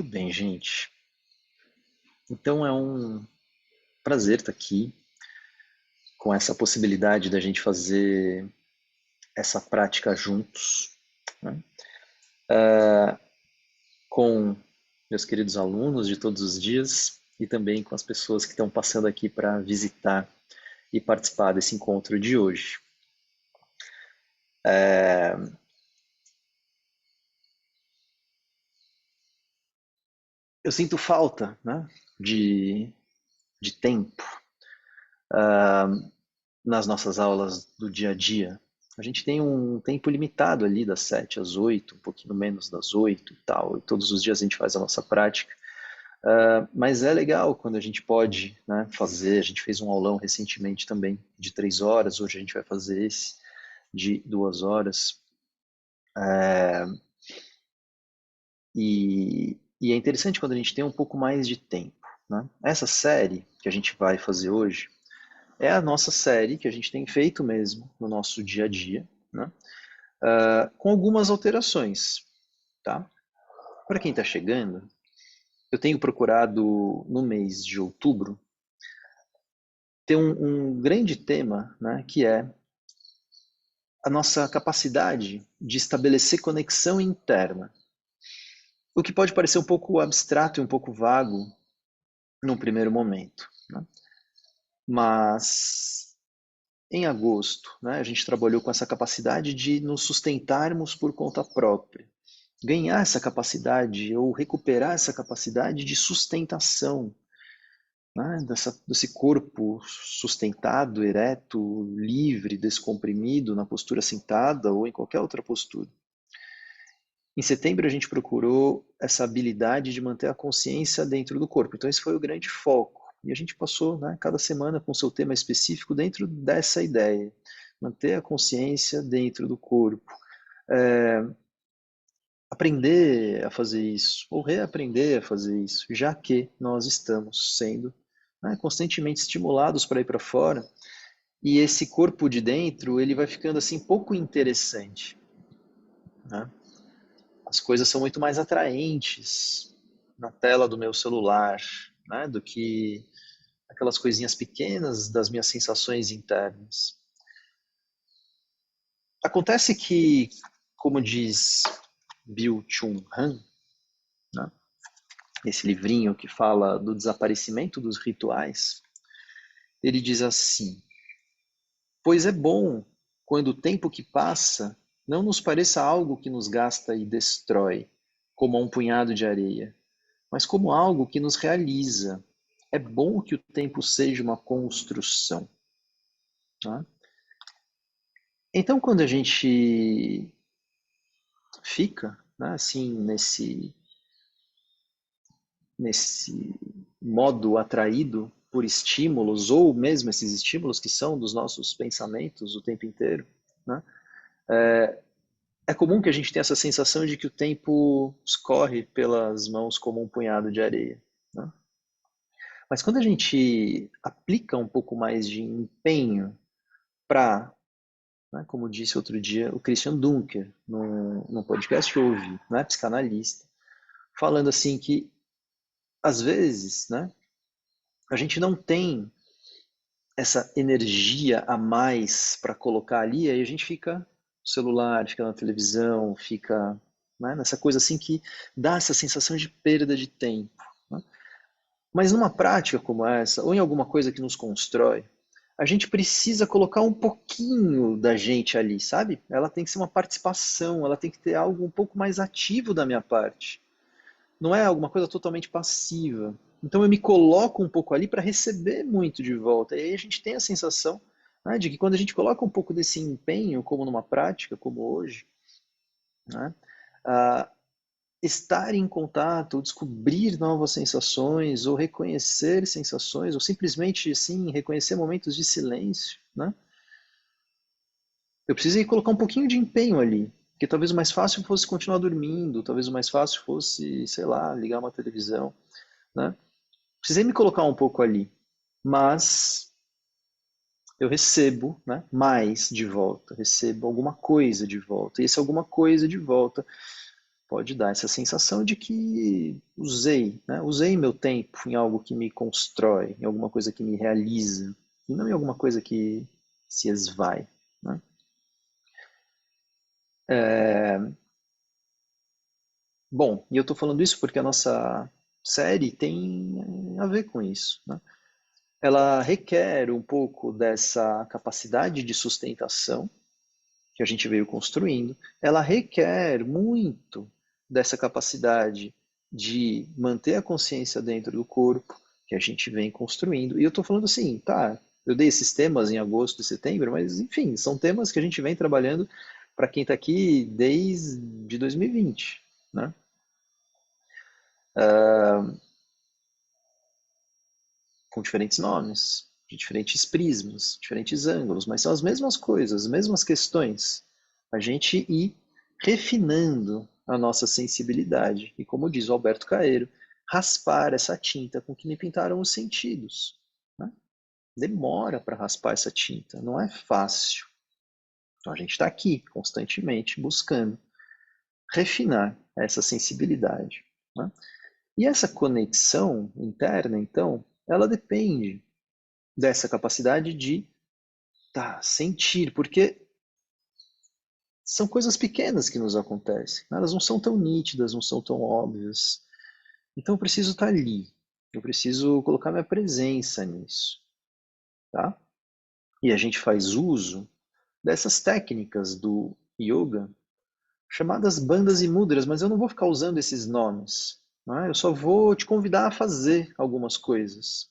Muito bem, gente. Então é um prazer estar aqui com essa possibilidade da gente fazer essa prática juntos, né? Com meus queridos alunos de todos os dias e também com as pessoas que estão passando aqui para visitar e participar desse encontro de hoje. Eu sinto falta, né, de tempo nas nossas aulas do dia a dia. A gente tem um tempo limitado ali, das 7 às 8, um pouquinho menos das 8 e tal, e todos os dias a gente faz a nossa prática. Mas é legal quando a gente pode, né, fazer. A gente fez um aulão recentemente também de 3 horas, hoje a gente vai fazer esse de 2 horas. E é interessante quando a gente tem um pouco mais de tempo, né? Essa série que a gente vai fazer hoje é a nossa série que a gente tem feito mesmo no nosso dia a dia, né? Com algumas alterações, tá? Para quem está chegando, eu tenho procurado no mês de outubro ter um grande tema, né, que é a nossa capacidade de estabelecer conexão interna. O que pode parecer um pouco abstrato e um pouco vago num primeiro momento, né? Mas em agosto, né, a gente trabalhou com essa capacidade de nos sustentarmos por conta própria, ganhar essa capacidade ou recuperar essa capacidade de sustentação, né, desse corpo sustentado, ereto, livre, descomprimido na postura sentada ou em qualquer outra postura. Em setembro a gente procurou essa habilidade de manter a consciência dentro do corpo. Então esse foi o grande foco. E a gente passou, né, cada semana com seu tema específico dentro dessa ideia. Manter a consciência dentro do corpo. É, aprender a fazer isso, ou reaprender a fazer isso, já que nós estamos sendo, né, constantemente estimulados para ir para fora, e esse corpo de dentro ele vai ficando assim pouco interessante, né? As coisas são muito mais atraentes na tela do meu celular, né, do que aquelas coisinhas pequenas das minhas sensações internas. Acontece que, como diz Byung-Chul Han, né, esse livrinho que fala do desaparecimento dos rituais, ele diz assim: pois é bom quando o tempo que passa não nos pareça algo que nos gasta e destrói, como um punhado de areia, mas como algo que nos realiza. É bom que o tempo seja uma construção. Né? Então, quando a gente fica, né, assim, nesse modo atraído por estímulos, ou mesmo esses estímulos que são dos nossos pensamentos o tempo inteiro, né, é comum que a gente tenha essa sensação de que o tempo escorre pelas mãos como um punhado de areia. Né? Mas quando a gente aplica um pouco mais de empenho para, né, como disse outro dia o Christian Dunker, num podcast que eu ouvi, né, psicanalista, falando assim que, às vezes, né, a gente não tem essa energia a mais para colocar ali, aí a gente fica no celular, fica na televisão, fica, né, nessa coisa assim que dá essa sensação de perda de tempo. Né? Mas numa prática como essa, ou em alguma coisa que nos constrói, a gente precisa colocar um pouquinho da gente ali, sabe? Ela tem que ser uma participação, ela tem que ter algo um pouco mais ativo da minha parte. Não é alguma coisa totalmente passiva. Então eu me coloco um pouco ali para receber muito de volta. E aí a gente tem a sensação, né, de que quando a gente coloca um pouco desse empenho, como numa prática, como hoje, né, ah, estar em contato, ou descobrir novas sensações, ou reconhecer sensações, ou simplesmente assim, reconhecer momentos de silêncio, né? Eu precisei colocar um pouquinho de empenho ali, porque talvez o mais fácil fosse continuar dormindo, talvez o mais fácil fosse, sei lá, ligar uma televisão, né? Precisei me colocar um pouco ali, mas eu recebo, né, mais de volta, recebo alguma coisa de volta, e esse alguma coisa de volta pode dar essa sensação de que usei, né? Usei meu tempo em algo que me constrói, em alguma coisa que me realiza, e não em alguma coisa que se esvai, né? Bom, e eu estou falando isso porque a nossa série tem a ver com isso, né? Ela requer um pouco dessa capacidade de sustentação que a gente veio construindo, ela requer muito dessa capacidade de manter a consciência dentro do corpo que a gente vem construindo. E eu estou falando assim, tá, eu dei esses temas em agosto e setembro, mas enfim, são temas que a gente vem trabalhando para quem está aqui desde 2020, né? Com diferentes nomes, de diferentes prismas, diferentes ângulos, mas são as mesmas coisas, as mesmas questões. A gente ir refinando a nossa sensibilidade. E como diz o Alberto Caeiro, raspar essa tinta com que me pintaram os sentidos. Né? Demora para raspar essa tinta, não é fácil. Então a gente está aqui constantemente buscando refinar essa sensibilidade. Né? E essa conexão interna, então, ela depende dessa capacidade de sentir, porque são coisas pequenas que nos acontecem, né? Elas não são tão nítidas, não são tão óbvias. Então eu preciso estar ali, eu preciso colocar minha presença nisso, tá? E a gente faz uso dessas técnicas do yoga, chamadas bandas e mudras, mas eu não vou ficar usando esses nomes, né? Eu só vou te convidar a fazer algumas coisas,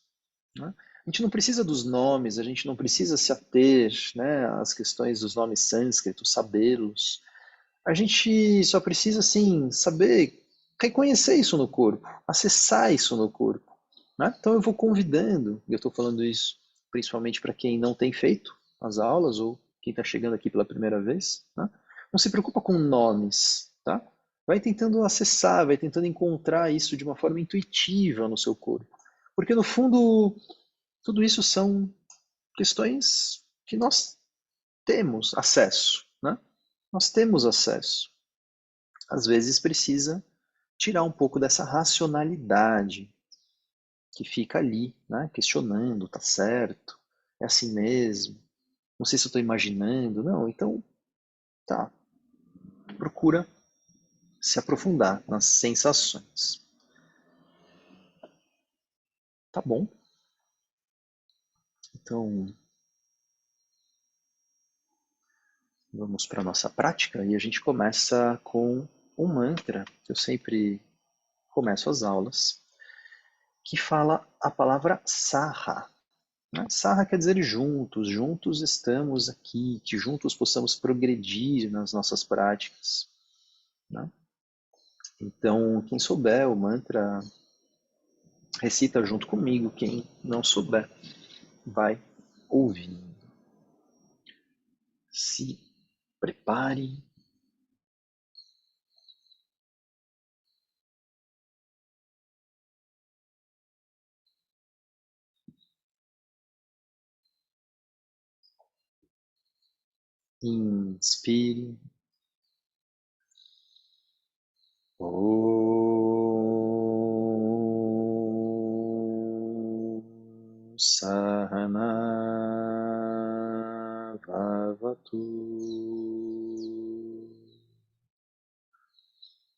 né? A gente não precisa dos nomes, a gente não precisa se ater, né, às questões dos nomes sânscritos, sabê-los. A gente só precisa, assim, saber reconhecer isso no corpo, acessar isso no corpo. Né? Então eu vou convidando, e eu estou falando isso principalmente para quem não tem feito as aulas ou quem está chegando aqui pela primeira vez. Né? Não se preocupa com nomes, tá? Vai tentando acessar, vai tentando encontrar isso de uma forma intuitiva no seu corpo. Porque no fundo, tudo isso são questões que nós temos acesso, né? Nós temos acesso. Às vezes precisa tirar um pouco dessa racionalidade que fica ali, né? Questionando, tá certo? É assim mesmo? Não sei se eu estou imaginando, não. Então, tá. Procura se aprofundar nas sensações. Tá bom? Então, vamos para a nossa prática e a gente começa com um mantra que eu sempre começo as aulas, que fala a palavra Saha. Né? Saha quer dizer juntos, juntos estamos aqui, que juntos possamos progredir nas nossas práticas. Né? Então, quem souber o mantra, recita junto comigo. Quem não souber, vai ouvindo. Se prepare. Inspire. Om Sahana Bhavatu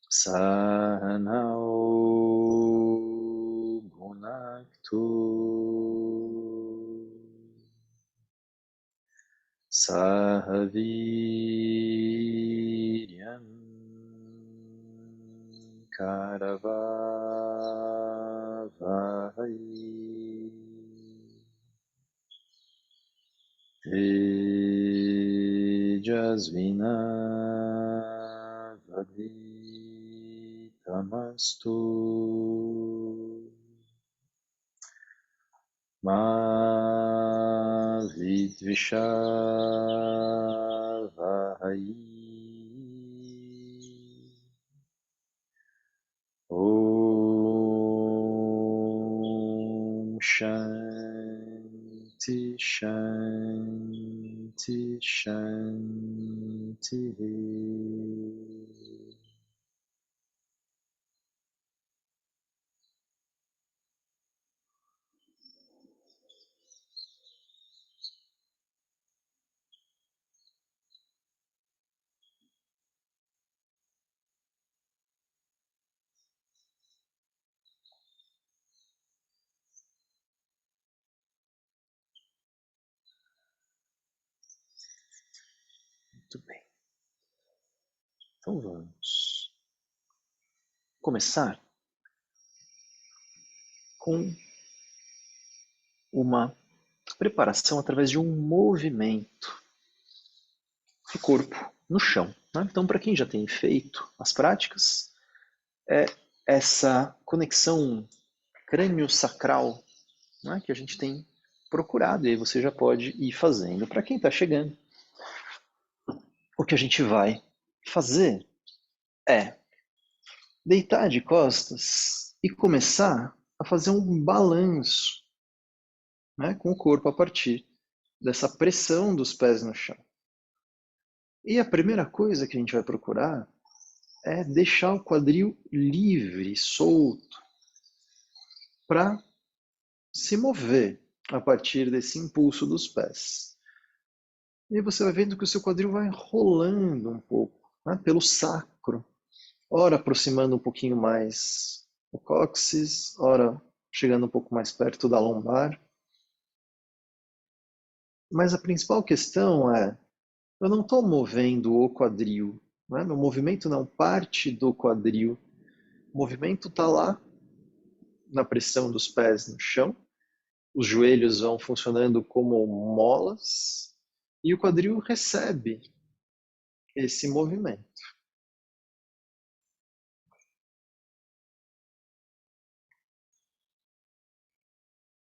Sahanao Bhunaktu Sahaviryam Karavavai Tejasvinavaditamastu Ma Vidvishavahai Om Shanti Shanti Shanti Então vamos começar com uma preparação através de um movimento do corpo no chão. Né? Então, para quem já tem feito as práticas, é essa conexão crânio-sacral, né, que a gente tem procurado, e aí você já pode ir fazendo. Para quem está chegando, o que a gente vai fazer é deitar de costas e começar a fazer um balanço, né, com o corpo a partir dessa pressão dos pés no chão. E a primeira coisa que a gente vai procurar é deixar o quadril livre, solto, para se mover a partir desse impulso dos pés. E aí você vai vendo que o seu quadril vai rolando um pouco, né, pelo sacro, ora aproximando um pouquinho mais o cóccix, ora chegando um pouco mais perto da lombar. Mas a principal questão é, eu não estou movendo o quadril, né? Meu movimento não parte do quadril. O movimento está lá na pressão dos pés no chão, os joelhos vão funcionando como molas e o quadril recebe esse movimento.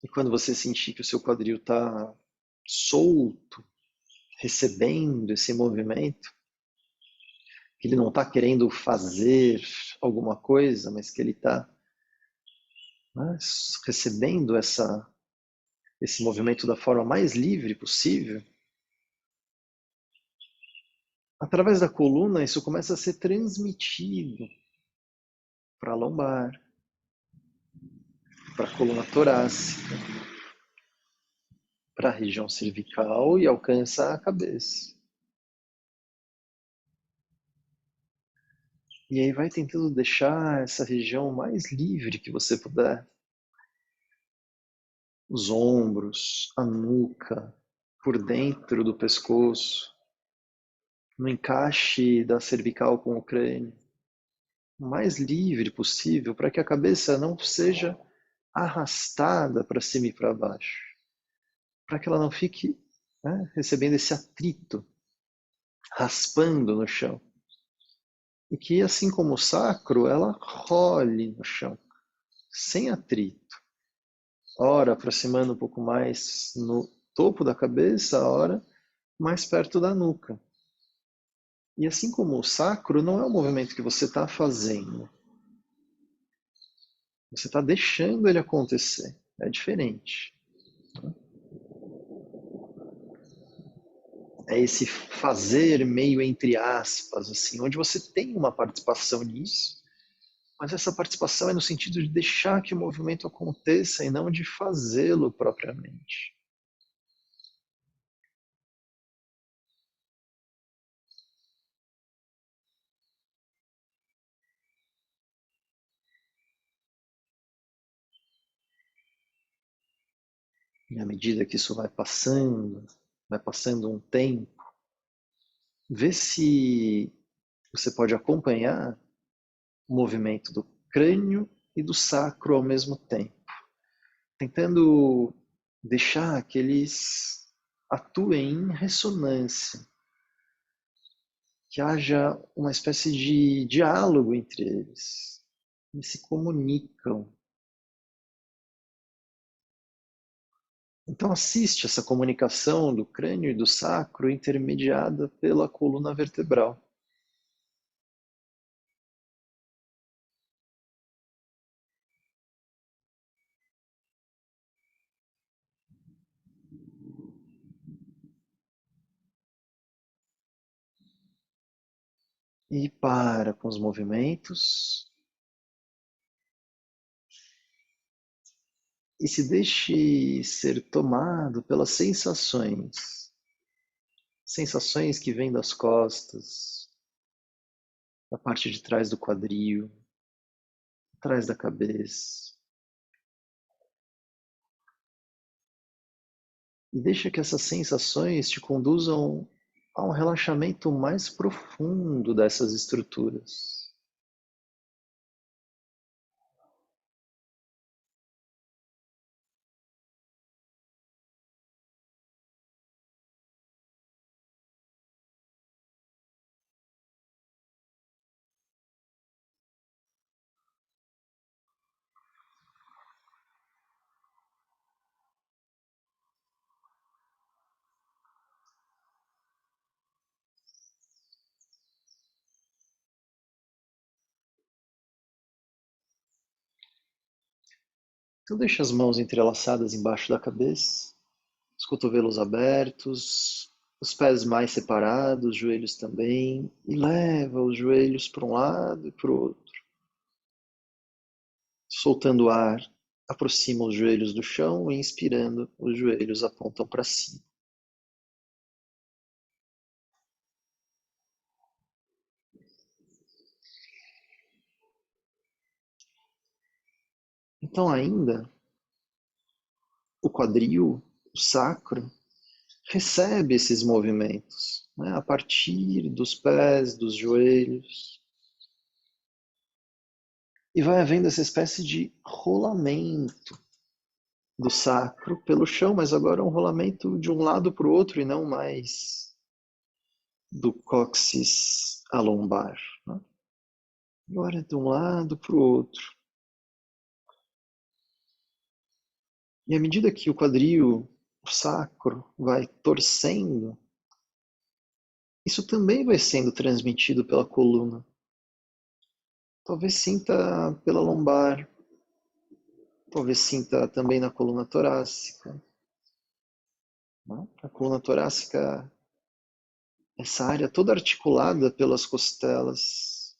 E quando você sentir que o seu quadril está solto, recebendo esse movimento, que ele não está querendo fazer alguma coisa, mas que ele está, né, recebendo esse movimento da forma mais livre possível, através da coluna isso começa a ser transmitido para a lombar, para a coluna torácica, para a região cervical e alcança a cabeça. E aí vai tentando deixar essa região mais livre que você puder. Os ombros, a nuca, por dentro do pescoço, no encaixe da cervical com o crânio. O mais livre possível para que a cabeça não seja arrastada para cima e para baixo. Para que ela não fique, né, recebendo esse atrito, raspando no chão. E que, assim como o sacro, ela role no chão, sem atrito. Ora aproximando um pouco mais no topo da cabeça, ora mais perto da nuca. E assim como o sacro, não é um movimento que você está fazendo. Você está deixando ele acontecer. É diferente. É esse fazer meio entre aspas, assim, onde você tem uma participação nisso, mas essa participação é no sentido de deixar que o movimento aconteça e não de fazê-lo propriamente. E à medida que isso vai passando um tempo, vê se você pode acompanhar o movimento do crânio e do sacro ao mesmo tempo, tentando deixar que eles atuem em ressonância, que haja uma espécie de diálogo entre eles. Eles se comunicam. Então assiste essa comunicação do crânio e do sacro intermediada pela coluna vertebral. E para com os movimentos. E se deixe ser tomado pelas sensações. Sensações que vêm das costas, da parte de trás do quadril, atrás da cabeça. E deixa que essas sensações te conduzam a um relaxamento mais profundo dessas estruturas. Então deixa as mãos entrelaçadas embaixo da cabeça, os cotovelos abertos, os pés mais separados, os joelhos também, e leva os joelhos para um lado e para o outro. Soltando o ar, aproxima os joelhos do chão e inspirando, os joelhos apontam para cima. Então ainda, o quadril, o sacro, recebe esses movimentos, né, a partir dos pés, dos joelhos, e vai havendo essa espécie de rolamento do sacro pelo chão, mas agora é um rolamento de um lado para o outro e não mais do cóccix à lombar. Né? Agora é de um lado para o outro. E à medida que o quadril, o sacro, vai torcendo, isso também vai sendo transmitido pela coluna. Talvez sinta pela lombar, talvez sinta também na coluna torácica. Né? A coluna torácica, essa área toda articulada pelas costelas.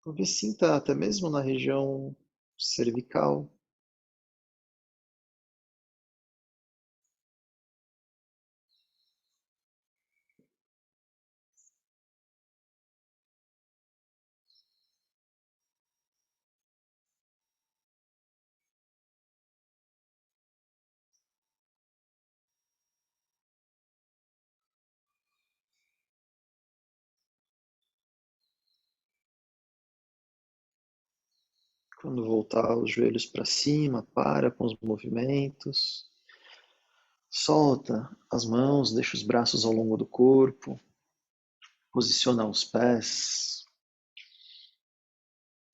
Talvez sinta até mesmo na região cervical. Quando voltar os joelhos para cima, para com os movimentos. Solta as mãos, deixa os braços ao longo do corpo. Posiciona os pés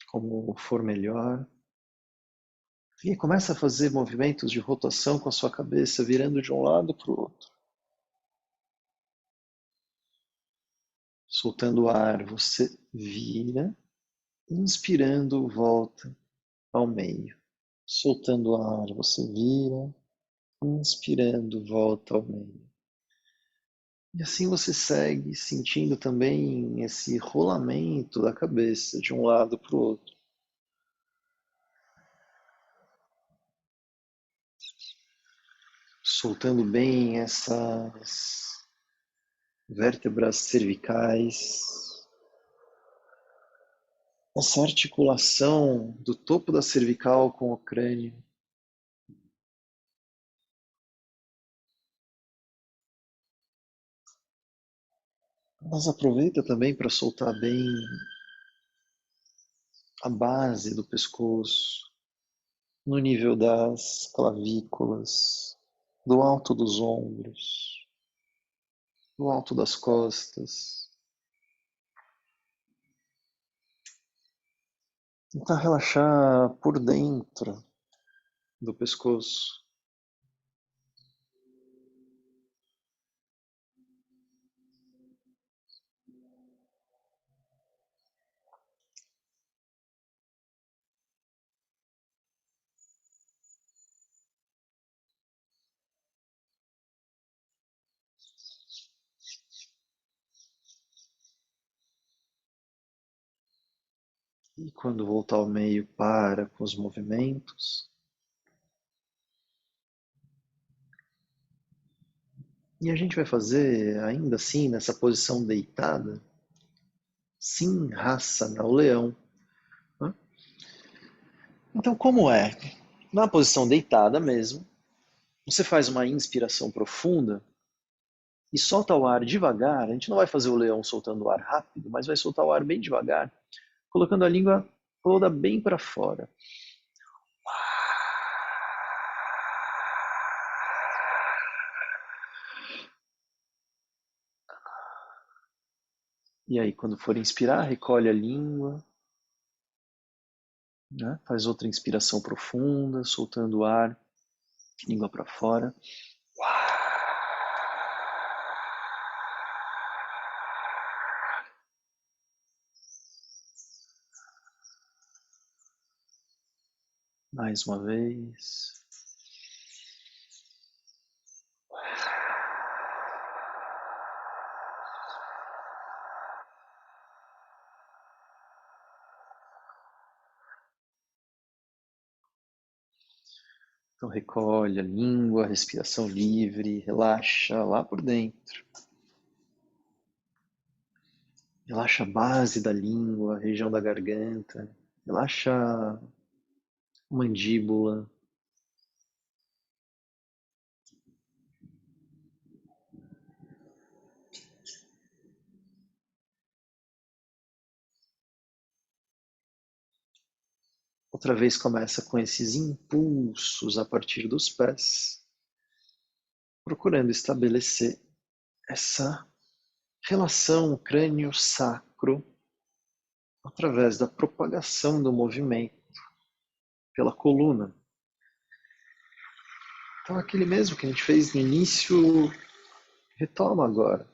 como for melhor. E começa a fazer movimentos de rotação com a sua cabeça, virando de um lado para o outro. Soltando o ar, você vira. Inspirando, volta ao meio. Soltando o ar, você vira. Inspirando, volta ao meio. E assim você segue sentindo também esse rolamento da cabeça de um lado para o outro. Soltando bem essas vértebras cervicais, essa articulação do topo da cervical com o crânio. Mas aproveita também para soltar bem a base do pescoço, no nível das clavículas, do alto dos ombros, do alto das costas. Tentar relaxar por dentro do pescoço. E quando voltar ao meio, para com os movimentos. E a gente vai fazer, ainda assim, nessa posição deitada, Simhasana, o leão. Né? Então, como é? Na posição deitada mesmo, Você faz uma inspiração profunda e solta o ar devagar. A gente não vai fazer o leão soltando o ar rápido, mas vai soltar o ar bem devagar, colocando a língua toda bem para fora. E aí, quando for inspirar, recolhe a língua, né? Faz outra inspiração profunda, soltando o ar, língua para fora. Mais uma vez. Então recolhe a língua, respiração livre, relaxa lá por dentro. Relaxa a base da língua, a região da garganta. Relaxa a mandíbula. Outra vez começa com esses impulsos a partir dos pés, procurando estabelecer essa relação crânio-sacro através da propagação do movimento pela coluna. Então, aquele mesmo que a gente fez no início, retoma agora.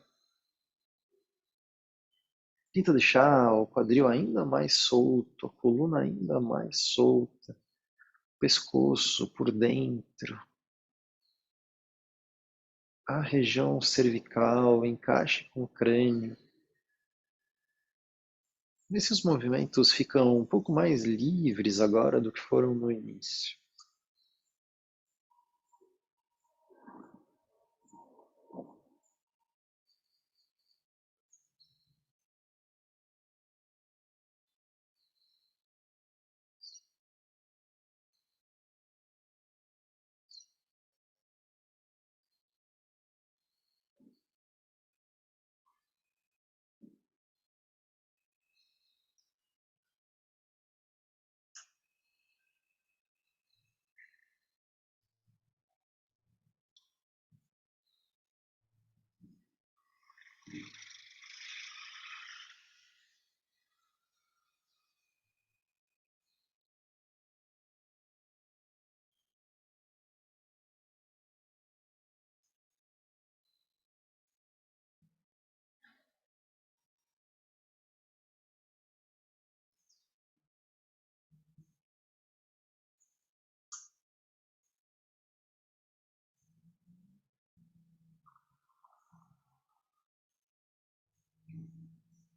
Tenta deixar o quadril ainda mais solto, a coluna ainda mais solta, o pescoço por dentro, a região cervical encaixe com o crânio. Esses movimentos ficam um pouco mais livres agora do que foram no início.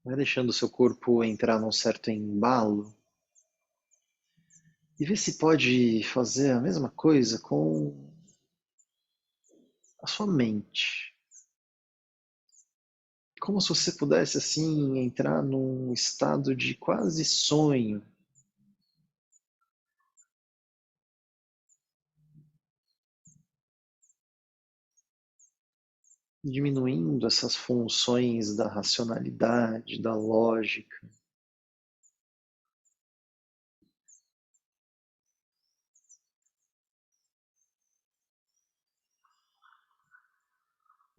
Vai deixando o seu corpo entrar num certo embalo e vê se pode fazer a mesma coisa com a sua mente. Como se você pudesse assim entrar num estado de quase sonho, diminuindo essas funções da racionalidade, da lógica.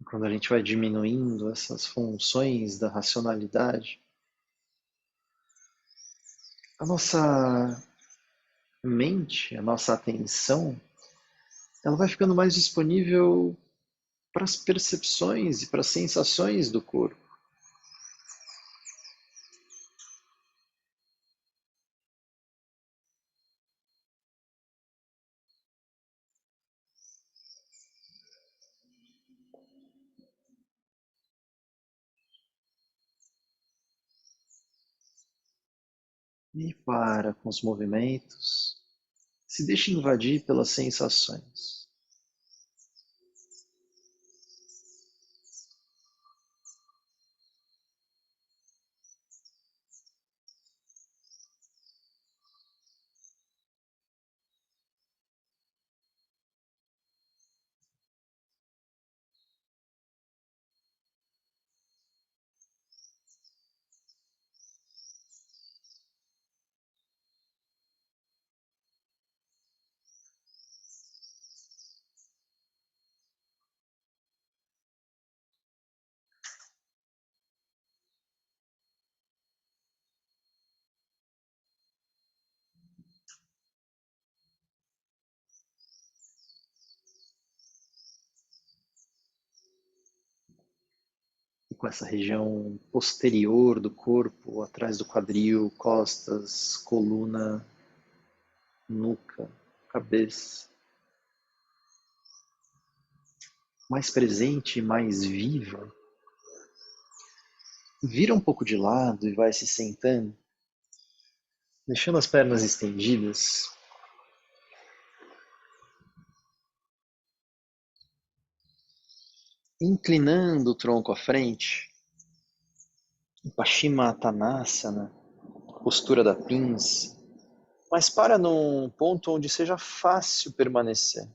Quando a gente vai diminuindo essas funções da racionalidade, a nossa mente, a nossa atenção, ela vai ficando mais disponível para as percepções e para as sensações do corpo. E para com os movimentos, se deixe invadir pelas sensações. com essa região posterior do corpo, atrás do quadril, costas, coluna, nuca, cabeça. Mais presente, mais viva. Vira um pouco de lado e vai se sentando, deixando as pernas estendidas. Inclinando o tronco à frente, Paschimottanasana, postura da pinça, mas para num ponto onde seja fácil permanecer.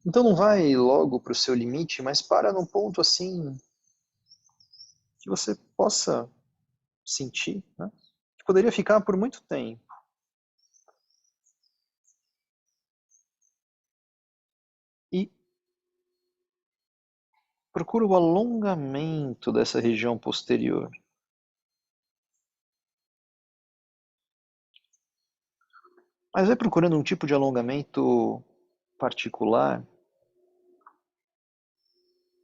Então não vai logo para o seu limite, mas para num ponto assim que você possa sentir, né? Que poderia ficar por muito tempo. E procura o alongamento dessa região posterior. Mas vai procurando um tipo de alongamento particular,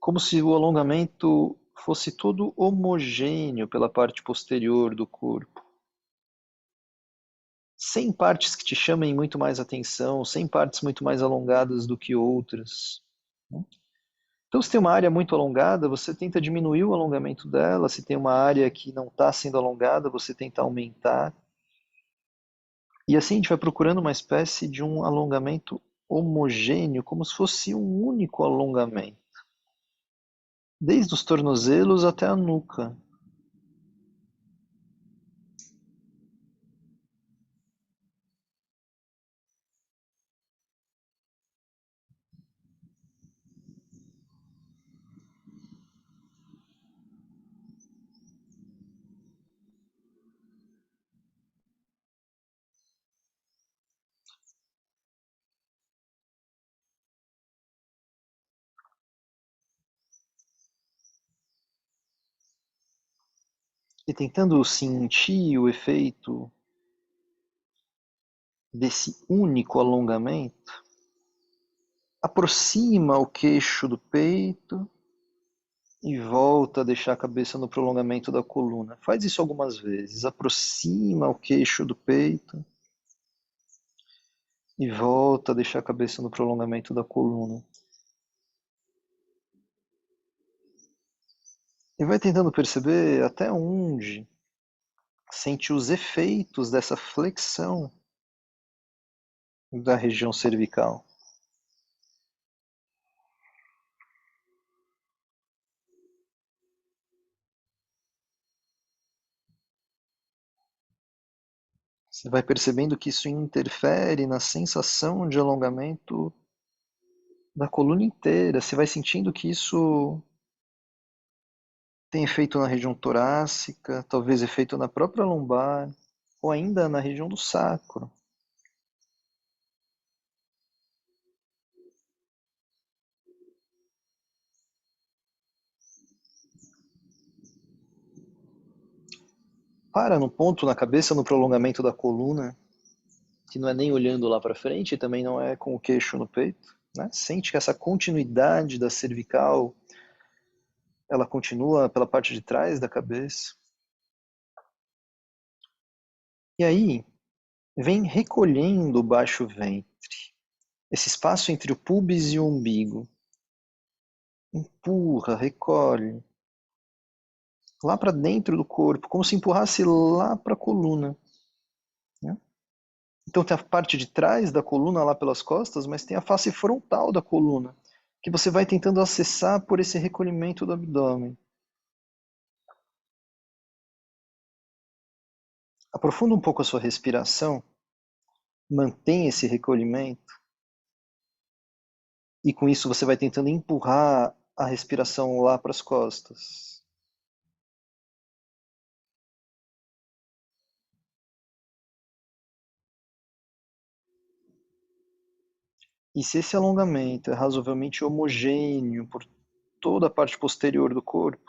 como se o alongamento fosse todo homogêneo pela parte posterior do corpo. Sem partes que te chamem muito mais atenção, sem partes muito mais alongadas do que outras. Então, se tem uma área muito alongada, você tenta diminuir o alongamento dela. Se tem uma área que não está sendo alongada, você tenta aumentar. E assim a gente vai procurando uma espécie de um alongamento homogêneo, como se fosse um único alongamento. Desde os tornozelos até a nuca. E tentando sentir o efeito desse único alongamento, aproxima o queixo do peito e volta a deixar a cabeça no prolongamento da coluna. Faz isso algumas vezes. Aproxima o queixo do peito e volta a deixar a cabeça no prolongamento da coluna. E vai tentando perceber até onde sente os efeitos dessa flexão da região cervical. Você vai percebendo que isso interfere na sensação de alongamento da coluna inteira. Você vai sentindo que isso tem efeito na região torácica, talvez efeito na própria lombar, ou ainda na região do sacro. Para no ponto na cabeça, no prolongamento da coluna, que não é nem olhando lá para frente, e também não é com o queixo no peito. Né? Sente que essa continuidade da cervical, ela continua pela parte de trás da cabeça. E aí, vem recolhendo o baixo ventre, esse espaço entre o púbis e o umbigo. Empurra, recolhe, lá para dentro do corpo, como se empurrasse lá para a coluna. Né? Então tem a parte de trás da coluna lá pelas costas, mas tem a face frontal da coluna, que você vai tentando acessar por esse recolhimento do abdômen. Aprofunda um pouco a sua respiração, mantém esse recolhimento, e com isso você vai tentando empurrar a respiração lá para as costas. E se esse alongamento é razoavelmente homogêneo por toda a parte posterior do corpo,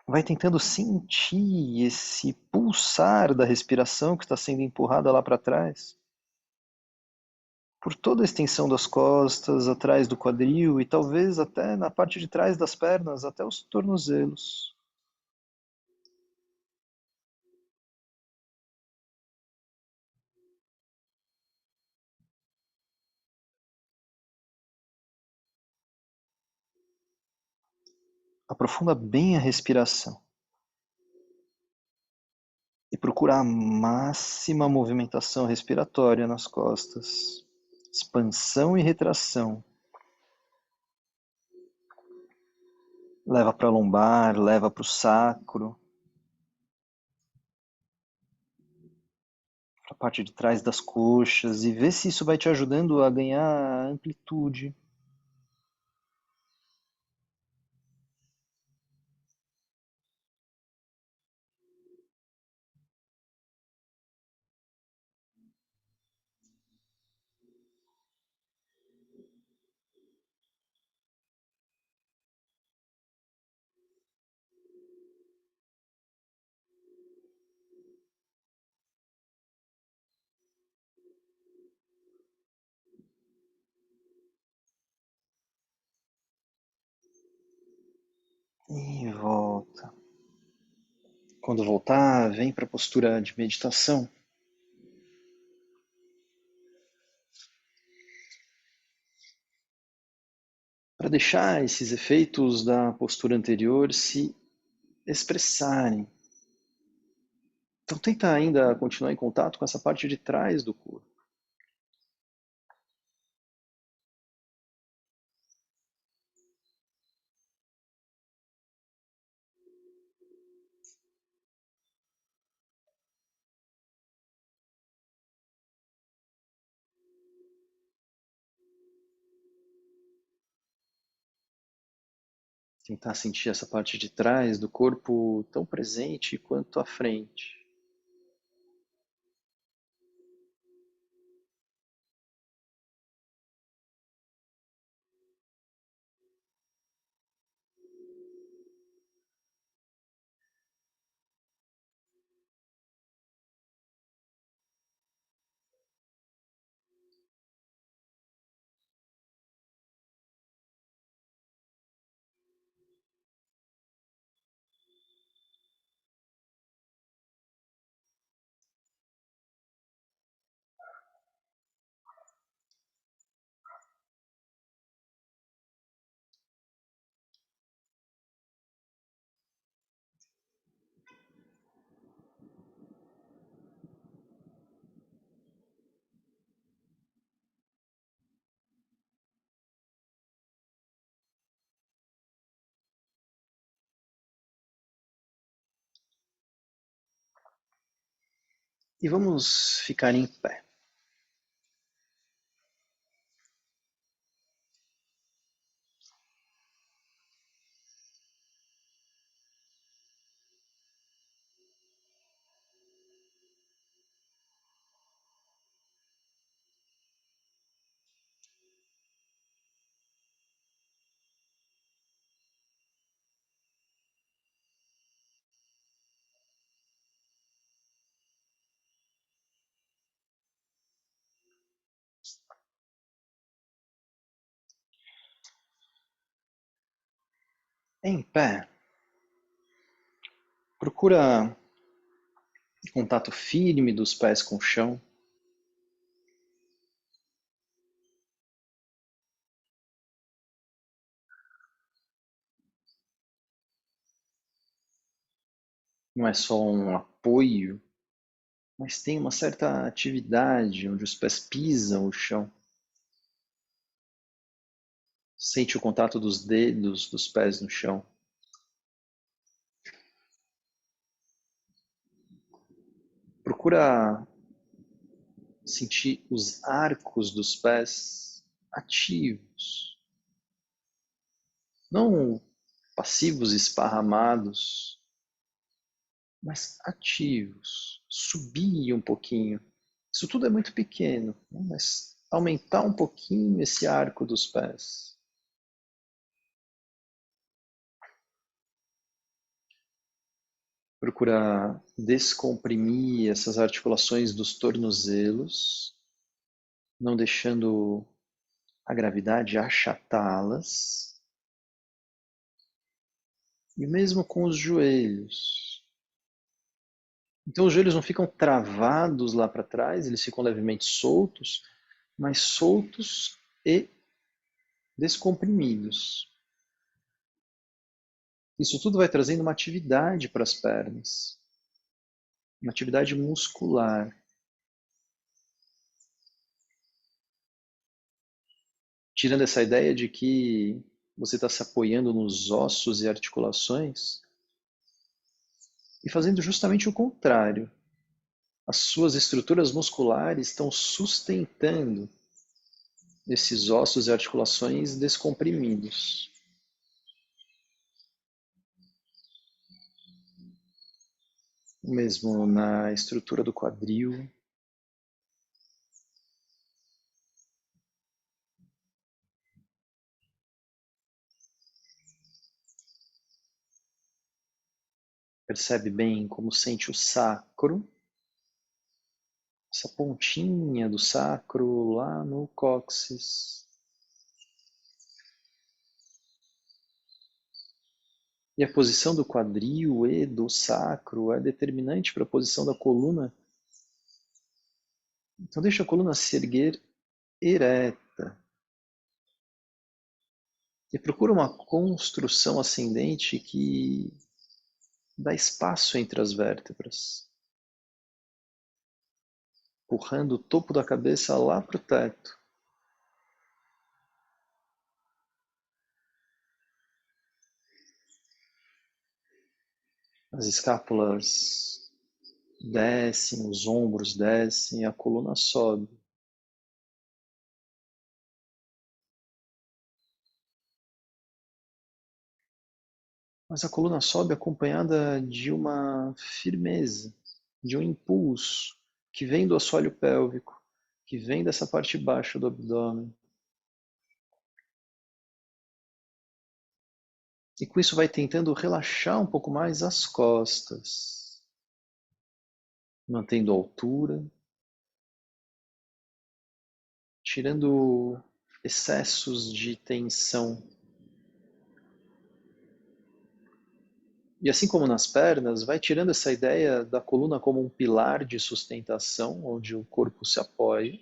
vai tentando sentir esse pulsar da respiração que está sendo empurrada lá para trás. por toda a extensão das costas, atrás do quadril e talvez até na parte de trás das pernas, até os tornozelos. Aprofunda bem a respiração e procura a máxima movimentação respiratória nas costas. Expansão e retração. Leva para a lombar, leva para o sacro, para a parte de trás das coxas e vê se isso vai te ajudando a ganhar amplitude. E volta. Quando voltar, vem para a postura de meditação. Para deixar esses efeitos da postura anterior se expressarem. Então tenta ainda continuar em contato com essa parte de trás do corpo. Tentar sentir essa parte de trás do corpo tão presente quanto à frente. E vamos ficar em pé. Em pé, procura contato firme dos pés com o chão. Não é só um apoio, mas tem uma certa atividade onde os pés pisam o chão. Sente o contato dos dedos dos pés no chão. Procura sentir os arcos dos pés ativos, não passivos esparramados, mas ativos. Subir um pouquinho. Isso tudo é muito pequeno, né? Mas aumentar um pouquinho esse arco dos pés. Procurar descomprimir essas articulações dos tornozelos não deixando a gravidade achatá-las. E mesmo com os joelhos. Então os joelhos não ficam travados lá para trás, eles ficam levemente soltos, mas soltos e descomprimidos. Isso tudo vai trazendo uma atividade para as pernas, uma atividade muscular. Tirando essa ideia de que você está se apoiando nos ossos e articulações e fazendo justamente o contrário. As suas estruturas musculares estão sustentando esses ossos e articulações descomprimidos. Mesmo na estrutura do quadril. Percebe bem como sente o sacro, essa pontinha do sacro lá no cóccix. E a posição do quadril e do sacro é determinante para a posição da coluna. Então deixa a coluna se erguer ereta. E procura uma construção ascendente que dá espaço entre as vértebras, empurrando o topo da cabeça lá para o teto. As escápulas descem, os ombros descem, a coluna sobe. Mas a coluna sobe acompanhada de uma firmeza, de um impulso que vem do assoalho pélvico, que vem dessa parte baixa do abdômen. E com isso vai tentando relaxar um pouco mais as costas, mantendo a altura, tirando excessos de tensão. E assim como nas pernas, vai tirando essa ideia da coluna como um pilar de sustentação, onde o corpo se apoia,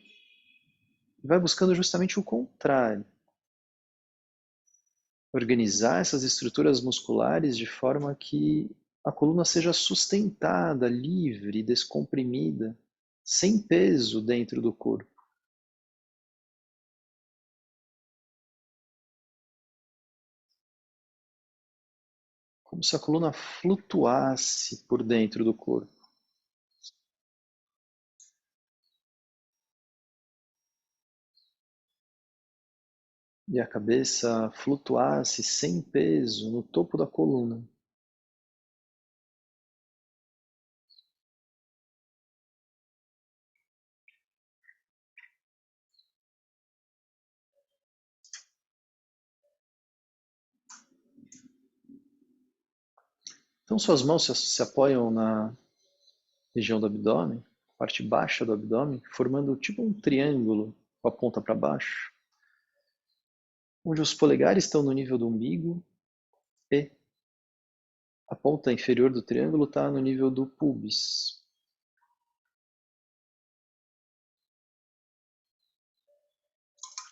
e vai buscando justamente o contrário. Organizar essas estruturas musculares de forma que a coluna seja sustentada, livre, descomprimida, sem peso dentro do corpo. Como se a coluna flutuasse por dentro do corpo. E a cabeça flutuasse sem peso no topo da coluna. Então suas mãos se apoiam na região do abdômen, parte baixa do abdômen, formando tipo um triângulo com a ponta para baixo, onde os polegares estão no nível do umbigo e a ponta inferior do triângulo está no nível do pubis.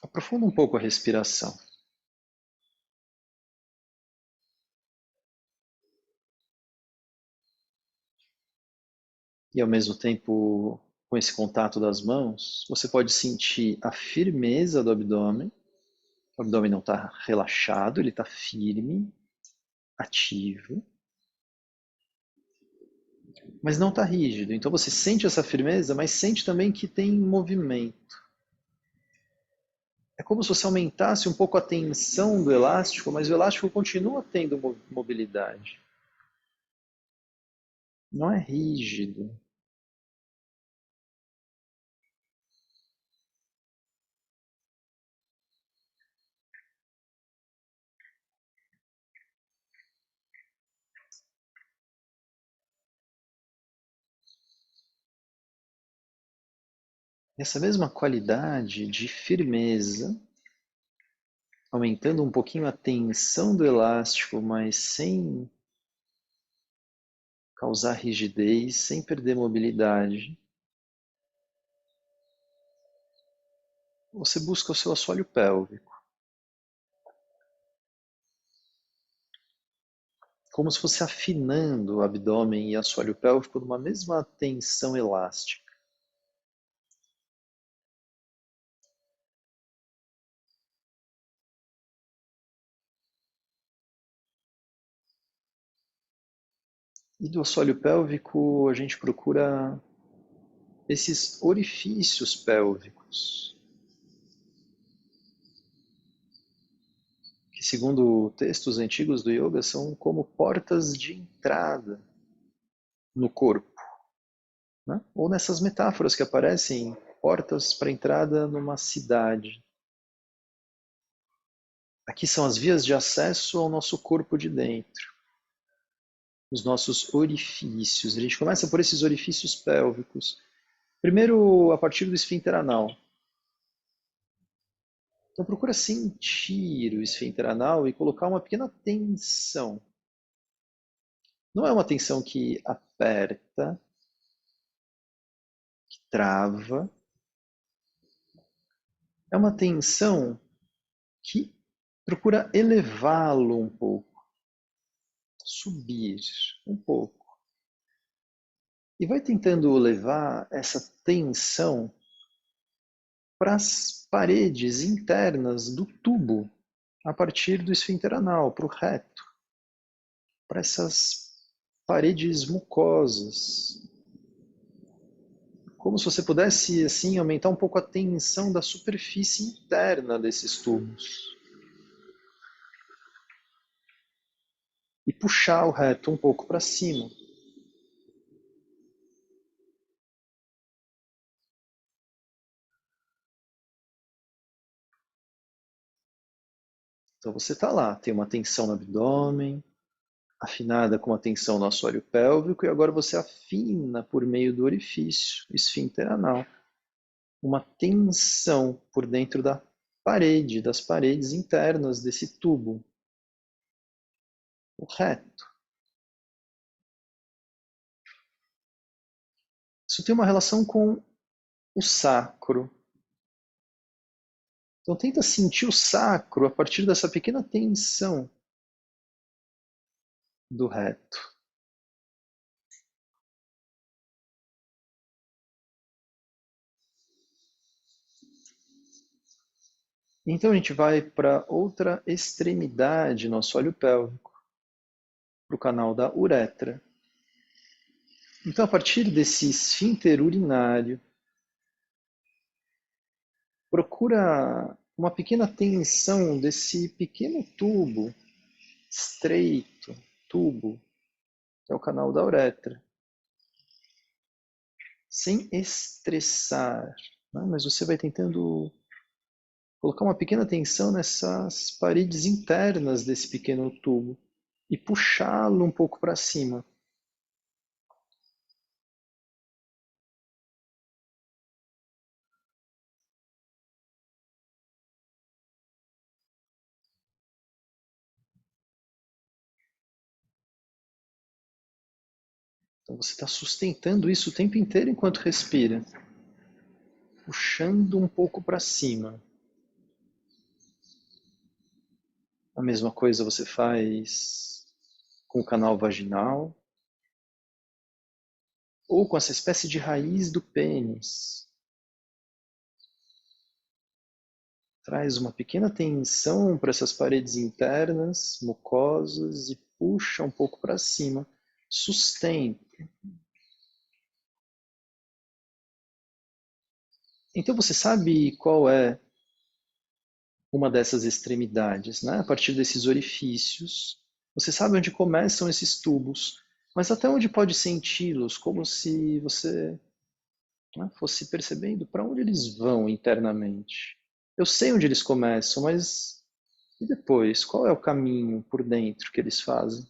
Aprofunda um pouco a respiração. E ao mesmo tempo, com esse contato das mãos, você pode sentir a firmeza do abdômen. O abdômen não está relaxado, ele está firme, ativo, mas não está rígido. Então você sente essa firmeza, mas sente também que tem movimento. É como se você aumentasse um pouco a tensão do elástico, mas o elástico continua tendo mobilidade. Não é rígido. Essa mesma qualidade de firmeza, aumentando um pouquinho a tensão do elástico, mas sem causar rigidez, sem perder mobilidade. Você busca o seu assoalho pélvico, como se fosse afinando o abdômen e assoalho pélvico numa mesma tensão elástica. E do assoalho pélvico a gente procura esses orifícios pélvicos, que segundo textos antigos do yoga são como portas de entrada no corpo, né? Ou nessas metáforas que aparecem, portas para entrada numa cidade. Aqui são as vias de acesso ao nosso corpo de dentro, os nossos orifícios. A gente começa por esses orifícios pélvicos. Primeiro, a partir do esfíncter anal. Então procura sentir o esfíncter anal e colocar uma pequena tensão. Não é uma tensão que aperta, que trava. É uma tensão que procura elevá-lo um pouco, subir um pouco. E vai tentando levar essa tensão para as paredes internas do tubo, a partir do esfíncter anal, para o reto, para essas paredes mucosas. Como se você pudesse, assim, aumentar um pouco a tensão da superfície interna desses tubos. E puxar o reto um pouco para cima. Então você está lá, tem uma tensão no abdômen, afinada com uma tensão no assoalho pélvico, e agora você afina por meio do orifício esfíncter anal. Uma tensão por dentro da parede, das paredes internas desse tubo. O reto. Isso tem uma relação com o sacro. Então tenta sentir o sacro a partir dessa pequena tensão do reto. Então a gente vai para outra extremidade no assoalho pélvico, para o canal da uretra. Então a partir desse esfíncter urinário, procura uma pequena tensão desse pequeno tubo, estreito, tubo, que é o canal da uretra. Sem estressar, né? Mas você vai tentando colocar uma pequena tensão nessas paredes internas desse pequeno tubo e puxá-lo um pouco para cima. Então você está sustentando isso o tempo inteiro enquanto respira, puxando um pouco para cima. A mesma coisa você faz com o canal vaginal ou com essa espécie de raiz do pênis. Traz uma pequena tensão para essas paredes internas, mucosas, e puxa um pouco para cima. Sustenta. Então você sabe qual é uma dessas extremidades, né? A partir desses orifícios. Você sabe onde começam esses tubos, mas até onde pode senti-los, como se você, né, fosse percebendo para onde eles vão internamente. Eu sei onde eles começam, mas e depois? Qual é o caminho por dentro que eles fazem?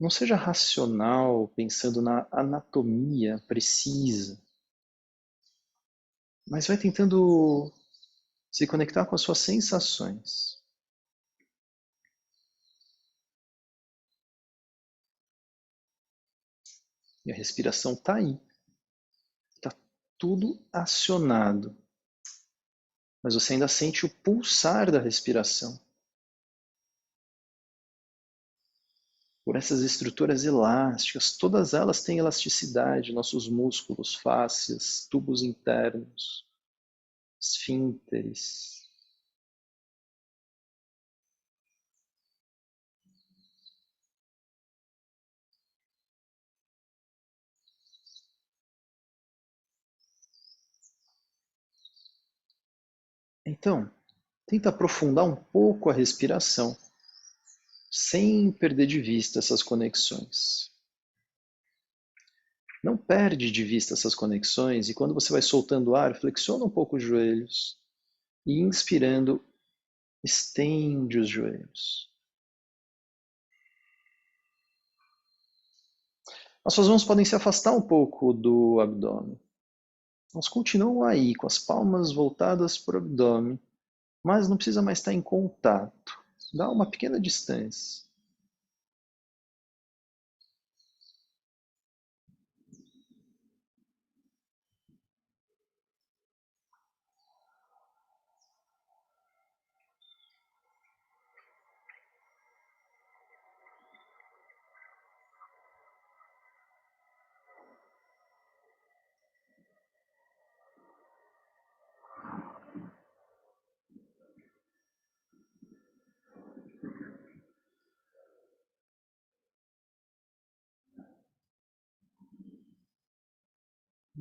Não seja racional, pensando na anatomia precisa, mas vai tentando se conectar com as suas sensações. E a respiração está aí. Está tudo acionado. Mas você ainda sente o pulsar da respiração. Por essas estruturas elásticas, todas elas têm elasticidade, nossos músculos, fáscias, tubos internos, esfínteres. Então, tenta aprofundar um pouco a respiração, sem perder de vista essas conexões. Não perde de vista essas conexões e quando você vai soltando o ar, flexiona um pouco os joelhos e inspirando, estende os joelhos. As suas mãos podem se afastar um pouco do abdômen. Elas continuam aí, com as palmas voltadas para o abdômen, mas não precisa mais estar em contato. Dá uma pequena distância.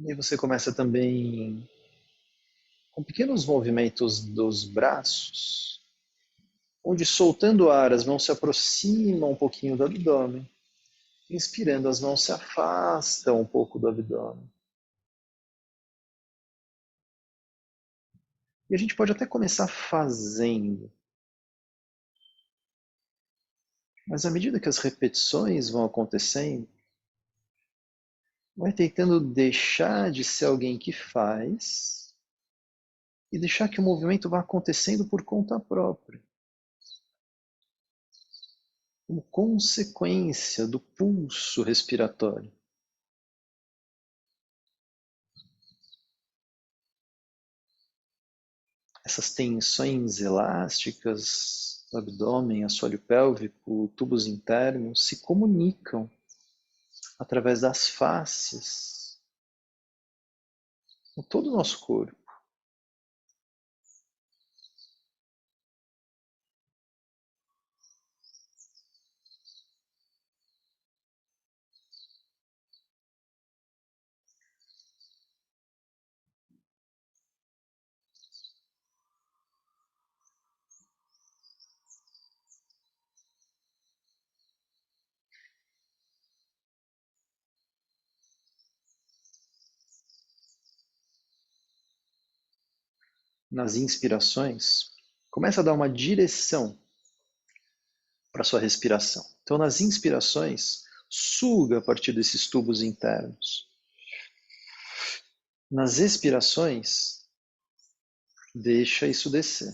E você começa também com pequenos movimentos dos braços, onde soltando o ar as mãos se aproximam um pouquinho do abdômen. Inspirando, as mãos se afastam um pouco do abdômen. E a gente pode até começar fazendo. Mas à medida que as repetições vão acontecendo, vai tentando deixar de ser alguém que faz e deixar que o movimento vá acontecendo por conta própria, como consequência do pulso respiratório. Essas tensões elásticas do abdômen, assoalho pélvico, tubos internos se comunicam através das faces com todo o nosso corpo. Nas inspirações, começa a dar uma direção para a sua respiração. Então, nas inspirações, suga a partir desses tubos internos. Nas expirações, deixa isso descer.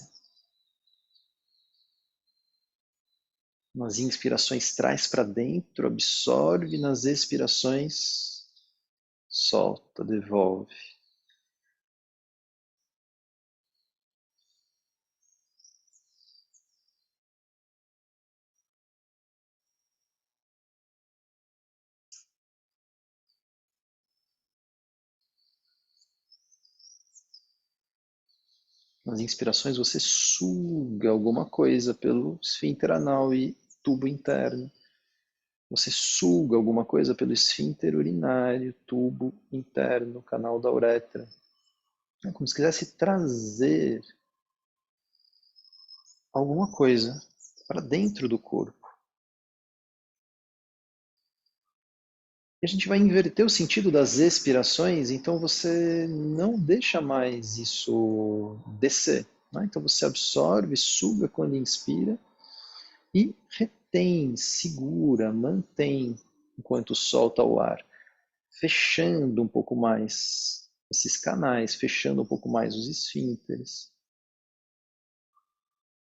Nas inspirações, traz para dentro, absorve. Nas expirações, solta, devolve. Nas inspirações, você suga alguma coisa pelo esfíncter anal e tubo interno. Você suga alguma coisa pelo esfíncter urinário, tubo interno, canal da uretra. É como se quisesse trazer alguma coisa para dentro do corpo. E a gente vai inverter o sentido das expirações, então você não deixa mais isso descer. Né? Então você absorve, suga quando inspira e retém retém, segura, mantém enquanto solta o ar, fechando um pouco mais esses canais, fechando um pouco mais os esfínteres.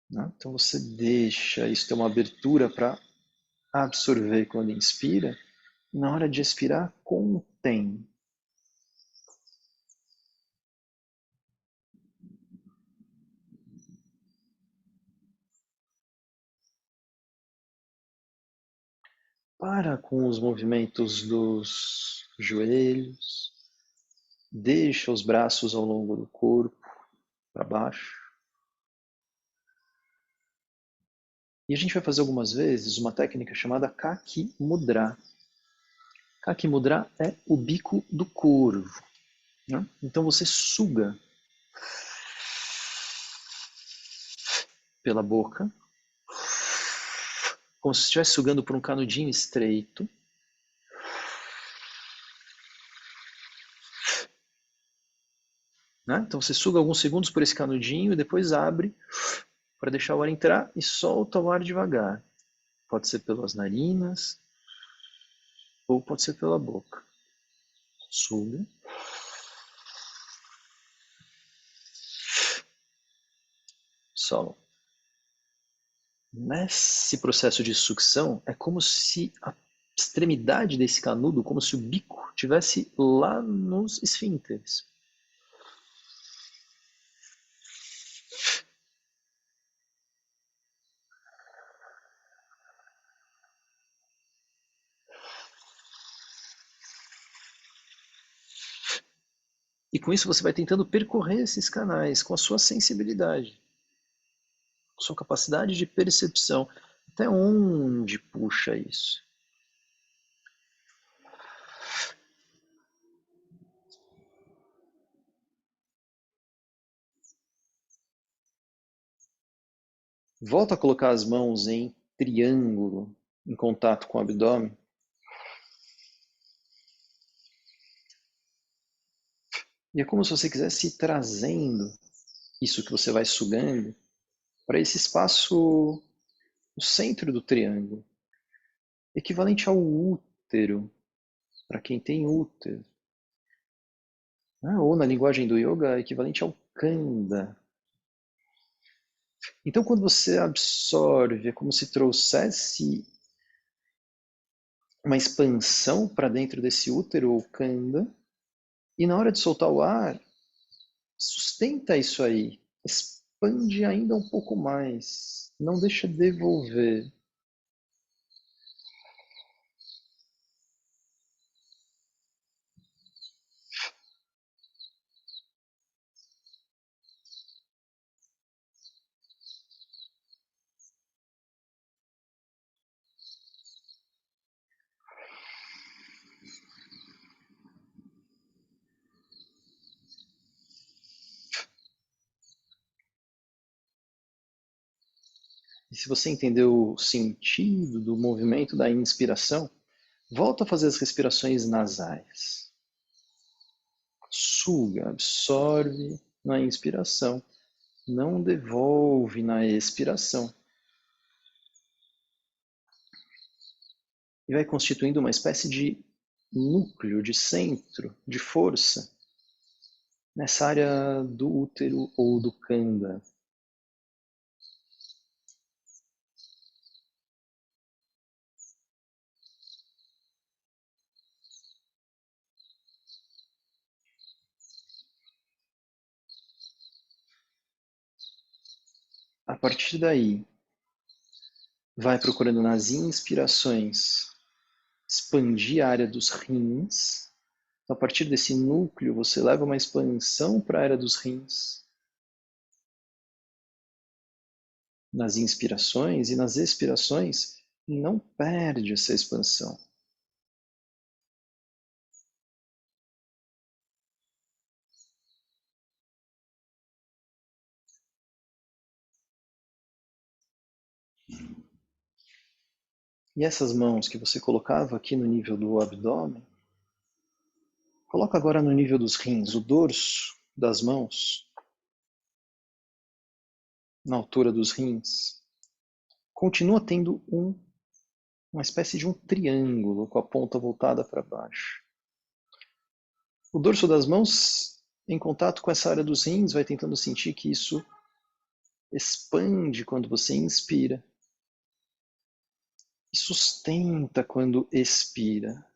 Né? Então você deixa isso ter uma abertura para absorver quando inspira, e na hora de expirar, contém. Para com os movimentos dos joelhos, deixa os braços ao longo do corpo, para baixo. E a gente vai fazer algumas vezes uma técnica chamada Kaki Mudra. Kaki Mudra é o bico do corvo. Né? Então você suga pela boca, como se estivesse sugando por um canudinho estreito. Né? Então você suga alguns segundos por esse canudinho e depois abre para deixar o ar entrar e solta o ar devagar. Pode ser pelas narinas ou pode ser pela boca. Suga. Solta. Nesse processo de sucção, é como se a extremidade desse canudo, como se o bico tivesse lá nos esfínteres. E com isso você vai tentando percorrer esses canais com a sua sensibilidade, com a sua capacidade de percepção. Até onde puxa isso? Volta a colocar as mãos em triângulo, em contato com o abdômen. E é como se você quisesse ir trazendo isso que você vai sugando para esse espaço no centro do triângulo, equivalente ao útero, para quem tem útero. Ou na linguagem do yoga, equivalente ao kanda. Então, quando você absorve, é como se trouxesse uma expansão para dentro desse útero ou kanda, e na hora de soltar o ar, sustenta isso aí, expande ainda um pouco mais, não deixa devolver. E se você entendeu o sentido do movimento da inspiração, volta a fazer as respirações nasais. Suga, absorve na inspiração, não devolve na expiração. E vai constituindo uma espécie de núcleo, de centro, de força, nessa área do útero ou do kanda. A partir daí, vai procurando nas inspirações expandir a área dos rins. Então, a partir desse núcleo, você leva uma expansão para a área dos rins. Nas inspirações e nas expirações, não perde essa expansão. E essas mãos que você colocava aqui no nível do abdômen, coloca agora no nível dos rins, o dorso das mãos, na altura dos rins. Continua tendo um uma espécie de um triângulo com a ponta voltada para baixo. O dorso das mãos, em contato com essa área dos rins, vai tentando sentir que isso expande quando você inspira e sustenta quando expira.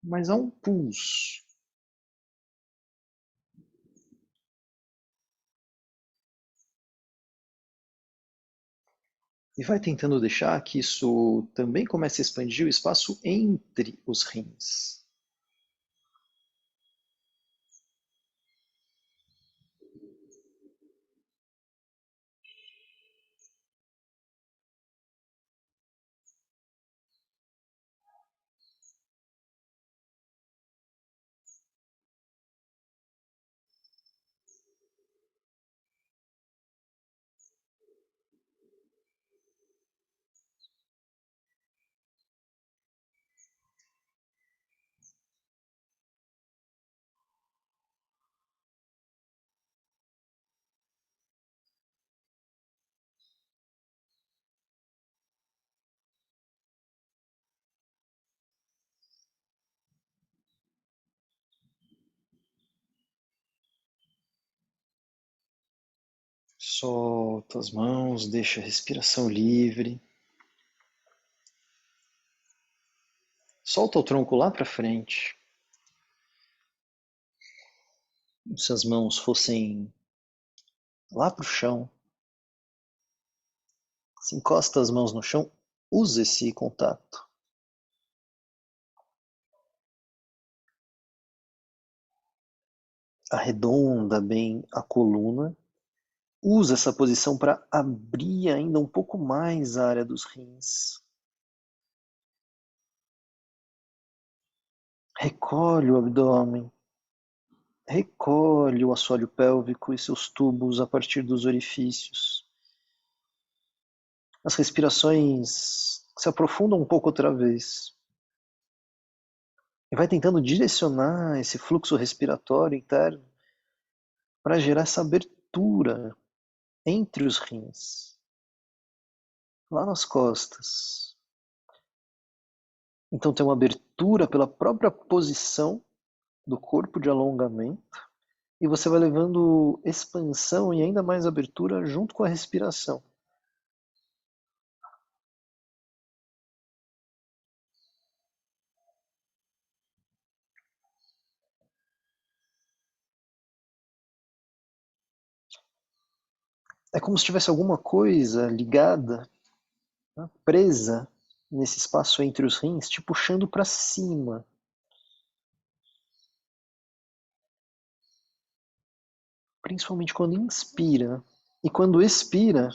Mas há um pulso. E vai tentando deixar que isso também comece a expandir o espaço entre os rins. Solta as mãos, deixa a respiração livre. Solta o tronco lá para frente. Como se as mãos fossem lá para o chão. Se encosta as mãos no chão, usa esse contato. Arredonda bem a coluna. Usa essa posição para abrir ainda um pouco mais a área dos rins. Recolhe o abdômen. Recolhe o assoalho pélvico e seus tubos a partir dos orifícios. As respirações se aprofundam um pouco outra vez. E vai tentando direcionar esse fluxo respiratório interno para gerar essa abertura entre os rins, lá nas costas. Então tem uma abertura pela própria posição do corpo de alongamento e você vai levando expansão e ainda mais abertura junto com a respiração. É como se tivesse alguma coisa ligada, né, presa nesse espaço entre os rins, te puxando para cima. Principalmente quando inspira. E quando expira,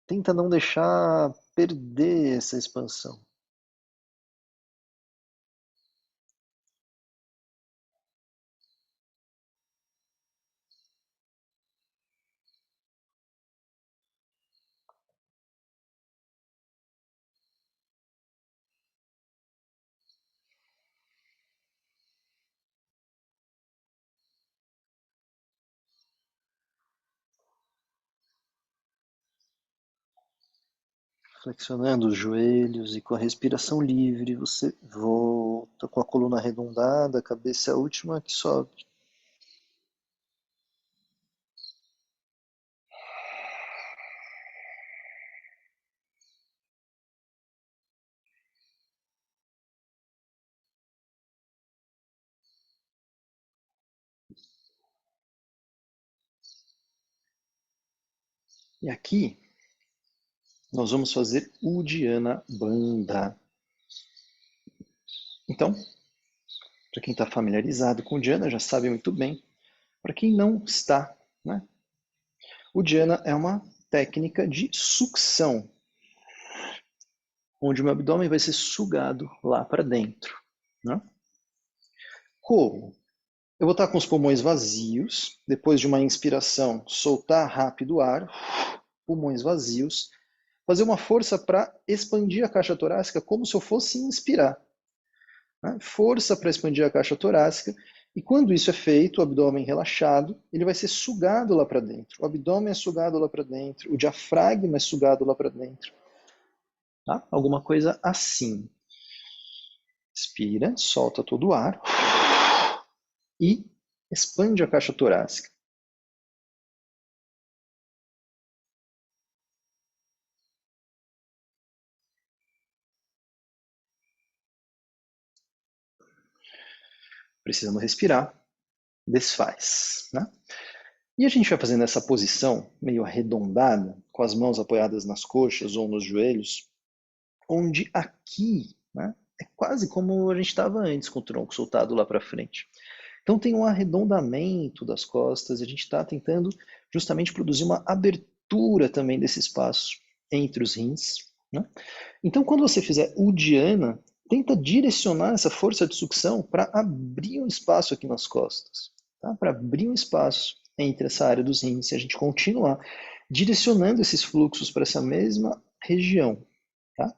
tenta não deixar perder essa expansão. Flexionando os joelhos e com a respiração livre, você volta com a coluna arredondada, a cabeça é a última que sobe. E aqui nós vamos fazer Uddiyana Bandha. Então, para quem está familiarizado com Uddiyana, já sabe muito bem. Para quem não está, né? Uddiyana é uma técnica de sucção, onde o meu abdômen vai ser sugado lá para dentro. Né? Como? Eu vou estar com os pulmões vazios, depois de uma inspiração, soltar rápido o ar, pulmões vazios, fazer uma força para expandir a caixa torácica como se eu fosse inspirar. Né? Força para expandir a caixa torácica, e quando isso é feito, o abdômen relaxado, ele vai ser sugado lá para dentro. O abdômen é sugado lá para dentro, o diafragma é sugado lá para dentro. Tá? Alguma coisa assim. Inspira, solta todo o ar e expande a caixa torácica. Precisamos respirar, desfaz, né? E a gente vai fazendo essa posição meio arredondada, com as mãos apoiadas nas coxas ou nos joelhos, onde aqui, né, é quase como a gente estava antes, com o tronco soltado lá para frente. Então tem um arredondamento das costas, e a gente está tentando justamente produzir uma abertura também desse espaço entre os rins, né? Então quando você fizer Uddiyana, tenta direcionar essa força de sucção para abrir um espaço aqui nas costas, tá? Para abrir um espaço entre essa área dos rins, e a gente continuar direcionando esses fluxos para essa mesma região, tá?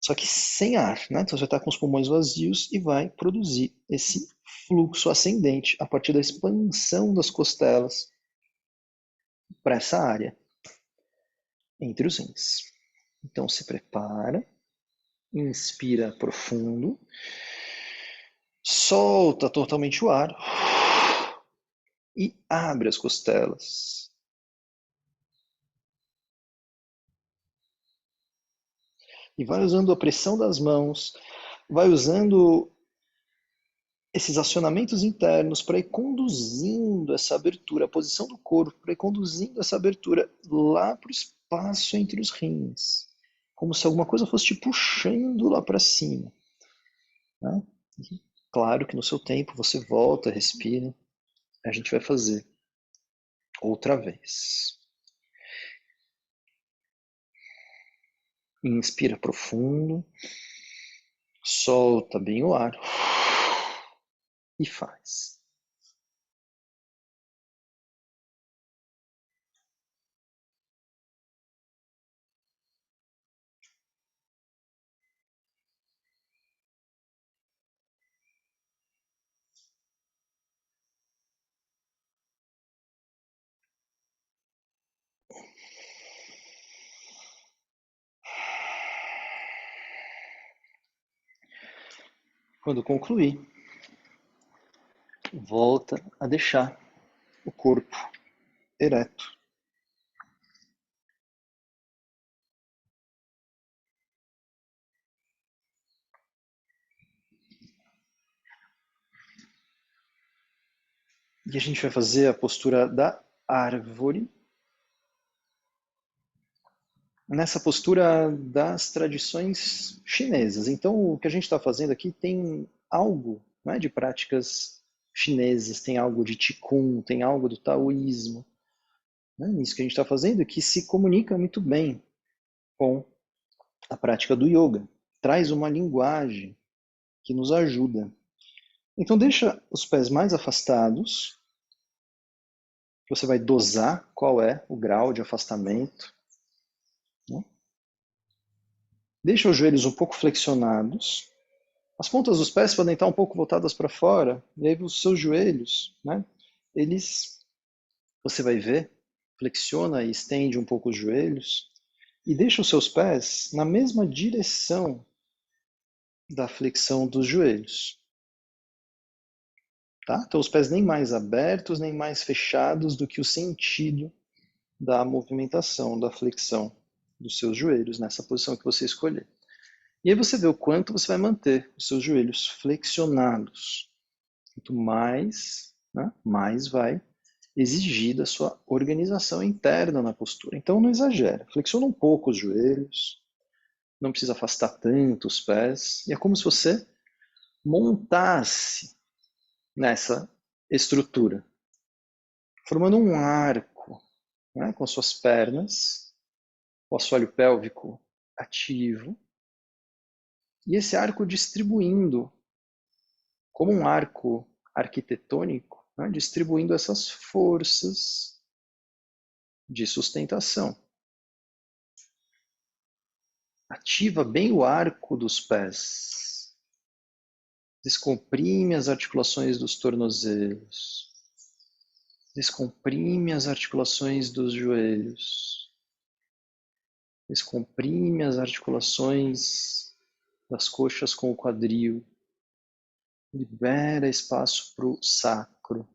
Só que sem ar, né? Então você vai estar com os pulmões vazios e vai produzir esse fluxo ascendente a partir da expansão das costelas para essa área entre os rins. Então se prepara, inspira profundo, solta totalmente o ar e abre as costelas. E vai usando a pressão das mãos, vai usando esses acionamentos internos para ir conduzindo essa abertura, a posição do corpo, para ir conduzindo essa abertura lá para o espaço entre os rins. Como se alguma coisa fosse te puxando lá para cima. Né? E, claro que no seu tempo você volta, respira. A gente vai fazer outra vez. Inspira profundo. Solta bem o ar. E faz. Quando concluir, volta a deixar o corpo ereto. E a gente vai fazer a postura da árvore. Nessa postura das tradições chinesas. Então, o que a gente está fazendo aqui tem algo, né, de práticas chinesas, tem algo de Qigong, tem algo do taoísmo. Né, isso que a gente está fazendo que se comunica muito bem com a prática do yoga. Traz uma linguagem que nos ajuda. Então, deixa os pés mais afastados. Você vai dosar qual é o grau de afastamento. Né? Deixa os joelhos um pouco flexionados. As pontas dos pés podem estar um pouco voltadas para fora. E aí os seus joelhos, né? Eles, você vai ver, flexiona e estende um pouco os joelhos. E deixa os seus pés na mesma direção da flexão dos joelhos. Tá? Então os pés nem mais abertos, nem mais fechados do que o sentido da movimentação, da flexão dos seus joelhos, nessa posição que você escolher. E aí você vê o quanto você vai manter os seus joelhos flexionados. Quanto mais, né, mais vai exigir da sua organização interna na postura. Então não exagera. Flexiona um pouco os joelhos, não precisa afastar tanto os pés. E é como se você montasse nessa estrutura, formando um arco, né, com suas pernas, o assoalho pélvico ativo, e esse arco distribuindo, como um arco arquitetônico, né, distribuindo essas forças de sustentação. Ativa bem o arco dos pés. Descomprime as articulações dos tornozelos. Descomprime as articulações dos joelhos. Descomprime as articulações das coxas com o quadril. Libera espaço para o sacro.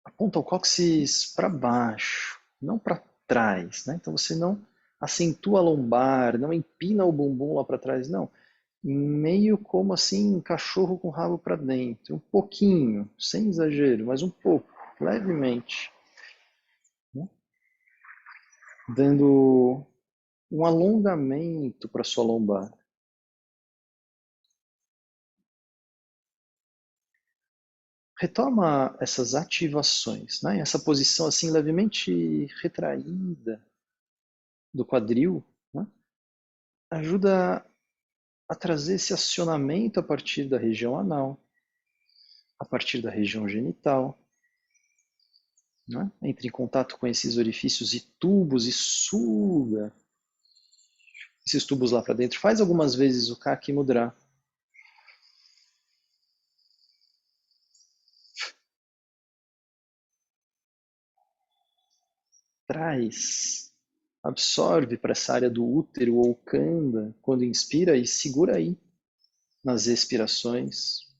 Aponta o cóccix para baixo, não para trás, né? Então você não acentua a lombar, não empina o bumbum lá para trás, não. Meio como assim, um cachorro com o rabo para dentro, um pouquinho, sem exagero, mas um pouco, levemente, né? Dando um alongamento para sua lombar. Retoma essas ativações, né? Essa posição assim levemente retraída do quadril, né? Ajuda a trazer esse acionamento a partir da região anal, a partir da região genital, né? Entre em contato com esses orifícios e tubos e suga esses tubos lá para dentro. Faz algumas vezes o Kaki Mudra. Traz, absorve para essa área do útero ou canda quando inspira e segura aí nas expirações.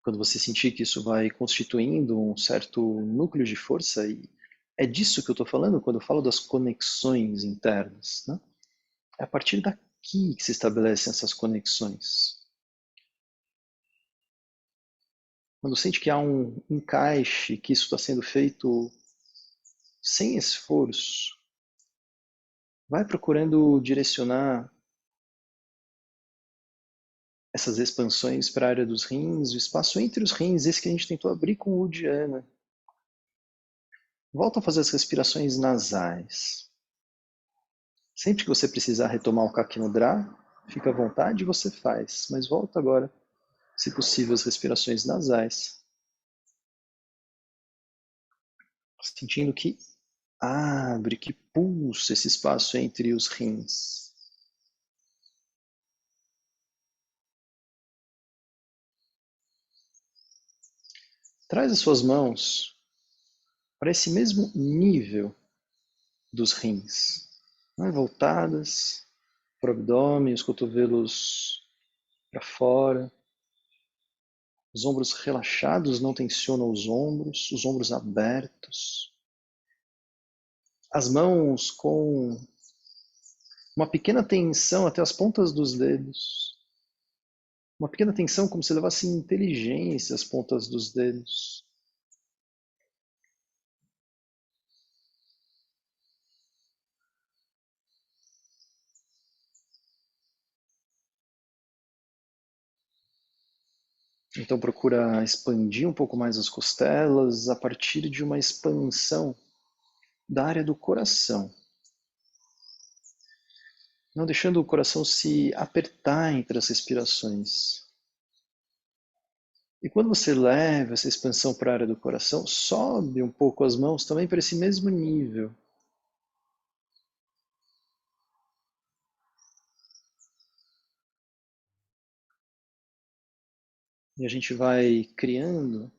Quando você sentir que isso vai constituindo um certo núcleo de força, e é disso que eu estou falando quando eu falo das conexões internas, né? É a partir daqui que se estabelecem essas conexões. Quando sente que há um encaixe, que isso está sendo feito sem esforço, vai procurando direcionar essas expansões para a área dos rins, o espaço entre os rins, esse que a gente tentou abrir com o Uddiyana. Volta a fazer as respirações nasais. Sempre que você precisar retomar o Kaki Mudra, fica à vontade e você faz. Mas volta agora, se possível, as respirações nasais. Sentindo que abre, que pulsa esse espaço entre os rins. Traz as suas mãos para esse mesmo nível dos rins, né? Voltadas para o abdômen, os cotovelos para fora, os ombros relaxados, não tensionam os ombros abertos, as mãos com uma pequena tensão até as pontas dos dedos, uma pequena tensão como se levasse inteligência às pontas dos dedos. Então procura expandir um pouco mais as costelas a partir de uma expansão da área do coração. Não deixando o coração se apertar entre as respirações. E quando você leva essa expansão para a área do coração, sobe um pouco as mãos também para esse mesmo nível. E a gente vai criando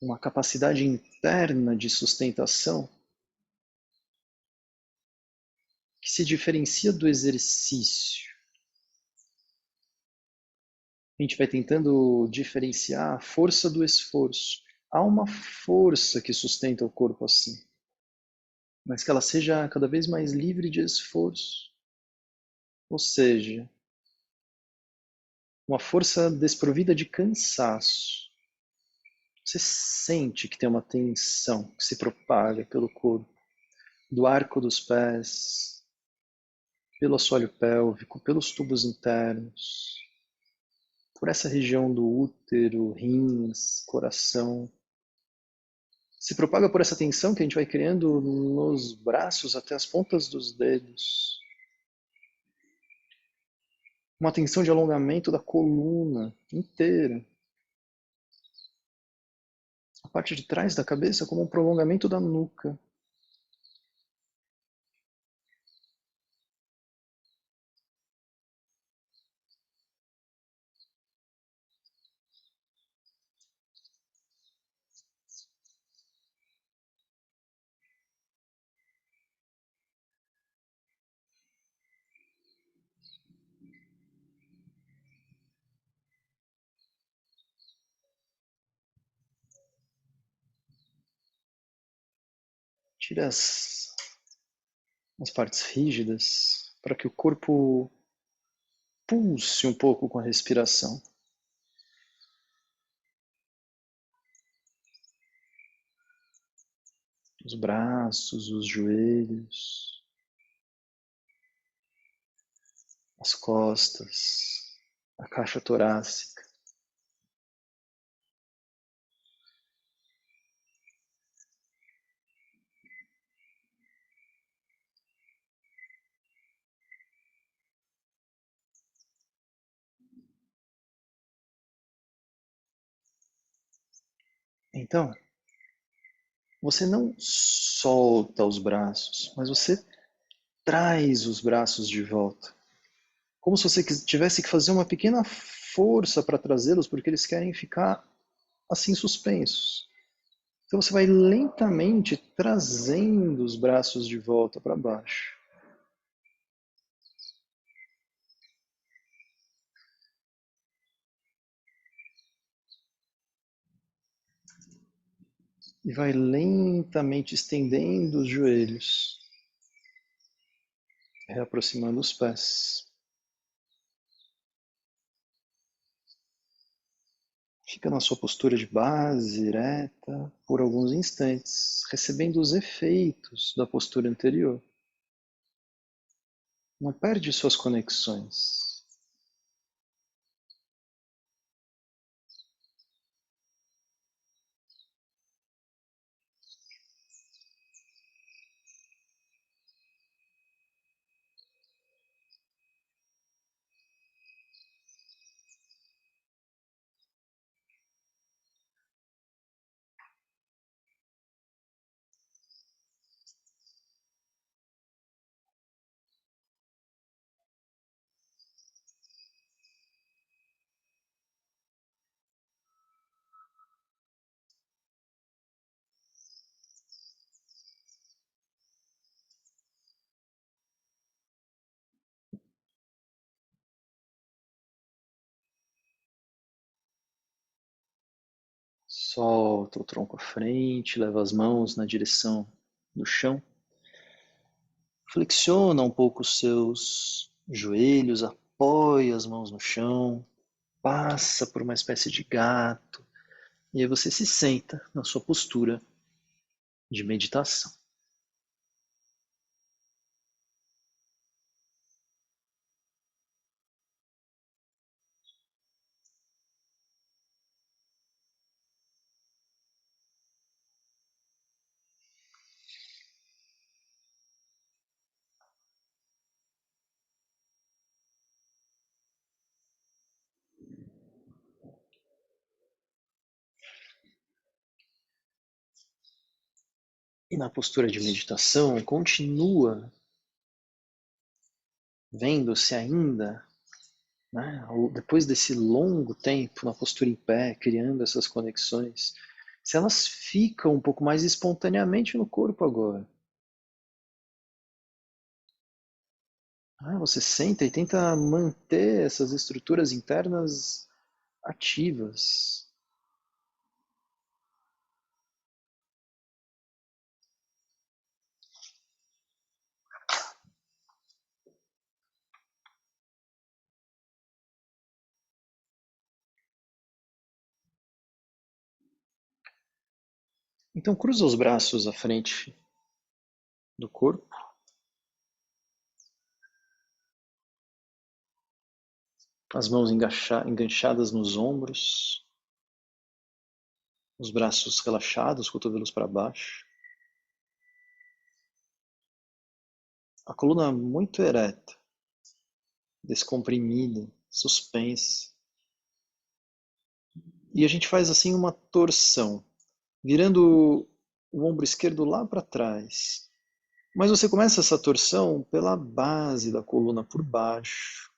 uma capacidade interna de sustentação que se diferencia do exercício. A gente vai tentando diferenciar a força do esforço. Há uma força que sustenta o corpo assim, mas que ela seja cada vez mais livre de esforço. Ou seja, uma força desprovida de cansaço. Você sente que tem uma tensão que se propaga pelo corpo, do arco dos pés, pelo assoalho pélvico, pelos tubos internos, por essa região do útero, rins, coração. Se propaga por essa tensão que a gente vai criando nos braços até as pontas dos dedos. Uma tensão de alongamento da coluna inteira. A parte de trás da cabeça como um prolongamento da nuca. Tira as partes rígidas para que o corpo pulse um pouco com a respiração. Os braços, os joelhos, as costas, a caixa torácica. Então, você não solta os braços, mas você traz os braços de volta. Como se você tivesse que fazer uma pequena força para trazê-los, porque eles querem ficar assim suspensos. Então você vai lentamente trazendo os braços de volta para baixo. E vai lentamente estendendo os joelhos, reaproximando os pés. Fica na sua postura de base, ereta, por alguns instantes, recebendo os efeitos da postura anterior. Não perde suas conexões. Solta o tronco à frente, leva as mãos na direção do chão. Flexiona um pouco os seus joelhos, apoia as mãos no chão, passa por uma espécie de gato, e aí você se senta na sua postura de meditação. E na postura de meditação, continua vendo se ainda, né, depois desse longo tempo na postura em pé, criando essas conexões, se elas ficam um pouco mais espontaneamente no corpo agora. Você senta e tenta manter essas estruturas internas ativas. Então cruza os braços à frente do corpo, as mãos enganchadas nos ombros, os braços relaxados, cotovelos para baixo. A coluna muito ereta, descomprimida, suspensa. E a gente faz assim uma torção, virando o ombro esquerdo lá para trás. Mas você começa essa torção pela base da coluna por baixo.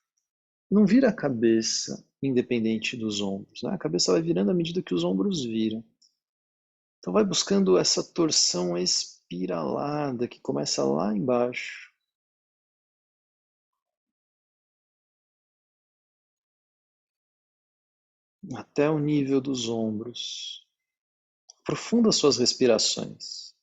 Não vira a cabeça independente dos ombros, né? A cabeça vai virando à medida que os ombros viram. Então vai buscando essa torção espiralada que começa lá embaixo, até o nível dos ombros. Aprofunda suas respirações.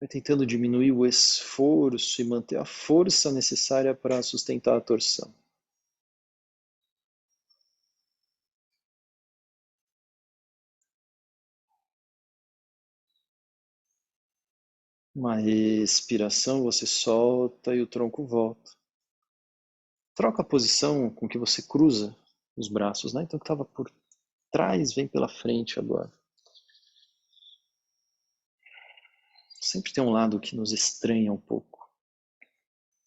Vai tentando diminuir o esforço e manter a força necessária para sustentar a torção. Uma expiração, você solta e o tronco volta. Troca a posição com que você cruza os braços, né? Então, o que estava por trás vem pela frente agora. Sempre tem um lado que nos estranha um pouco.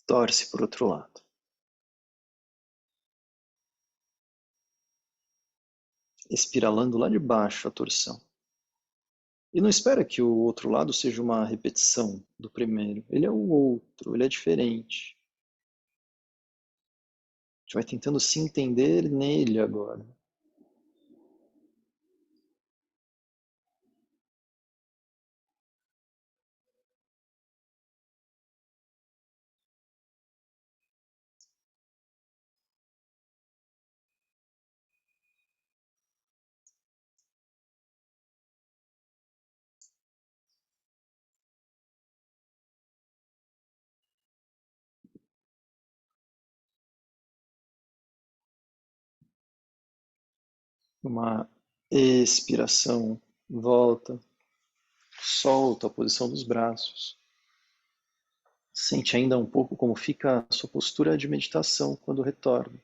Torce por outro lado. Espiralando lá de baixo a torção. E não espera que o outro lado seja uma repetição do primeiro. Ele é o outro, ele é diferente. A gente vai tentando se entender nele agora. Uma expiração, volta, solta a posição dos braços. Sente ainda um pouco como fica a sua postura de meditação quando retorna.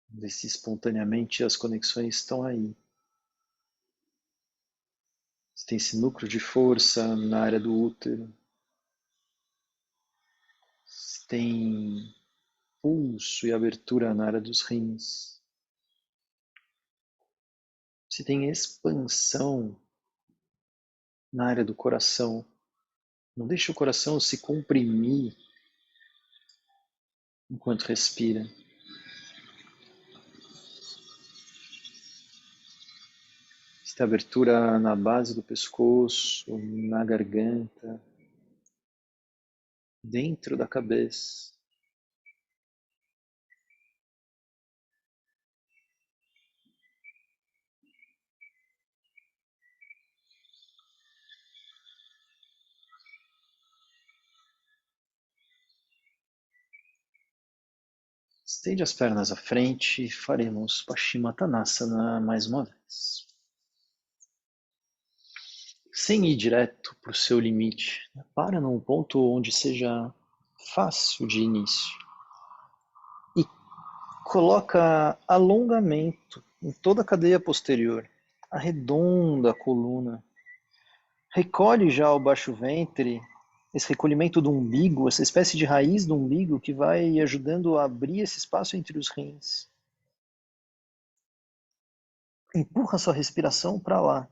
Vê se espontaneamente as conexões estão aí. Se tem esse núcleo de força na área do útero. Se tem pulso e abertura na área dos rins. Se tem expansão na área do coração. Não deixe o coração se comprimir enquanto respira. Se tem abertura na base do pescoço, na garganta, dentro da cabeça. Estende as pernas à frente e faremos Paschimottanasana mais uma vez. Sem ir direto para o seu limite, para num ponto onde seja fácil de início. E coloca alongamento em toda a cadeia posterior. Arredonda a coluna. Recolhe já o baixo ventre, esse recolhimento do umbigo, essa espécie de raiz do umbigo que vai ajudando a abrir esse espaço entre os rins. Empurra sua respiração para lá.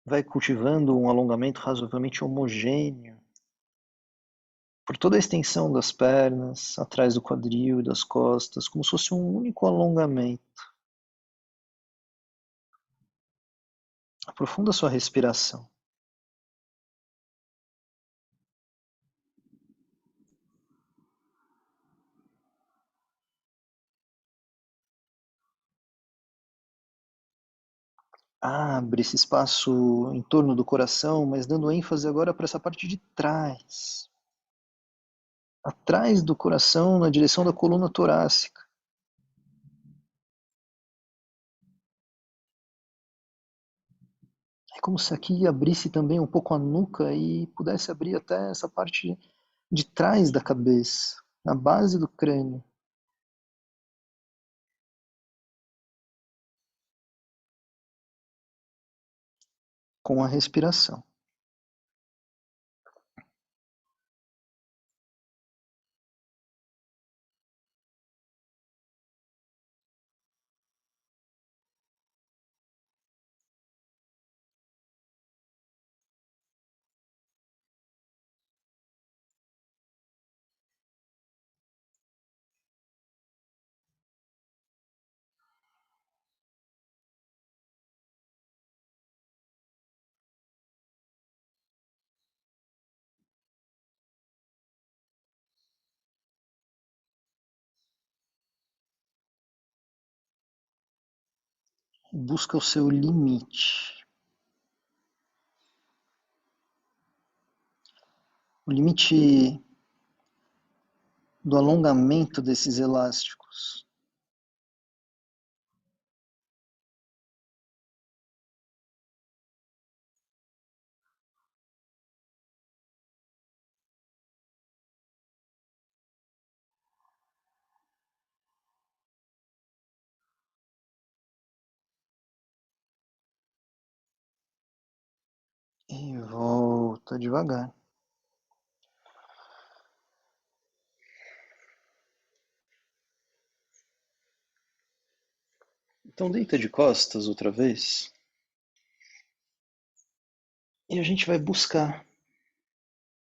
Vai cultivando um alongamento razoavelmente homogêneo por toda a extensão das pernas, atrás do quadril e das costas, como se fosse um único alongamento. Aprofunda sua respiração. Abre esse espaço em torno do coração, mas dando ênfase agora para essa parte de trás. Atrás do coração, na direção da coluna torácica. como se aqui abrisse também um pouco a nuca e pudesse abrir até essa parte de trás da cabeça, na base do crânio, com a respiração. Busca o seu limite. O limite do alongamento desses elásticos. E volta devagar. Então deita de costas outra vez. E a gente vai buscar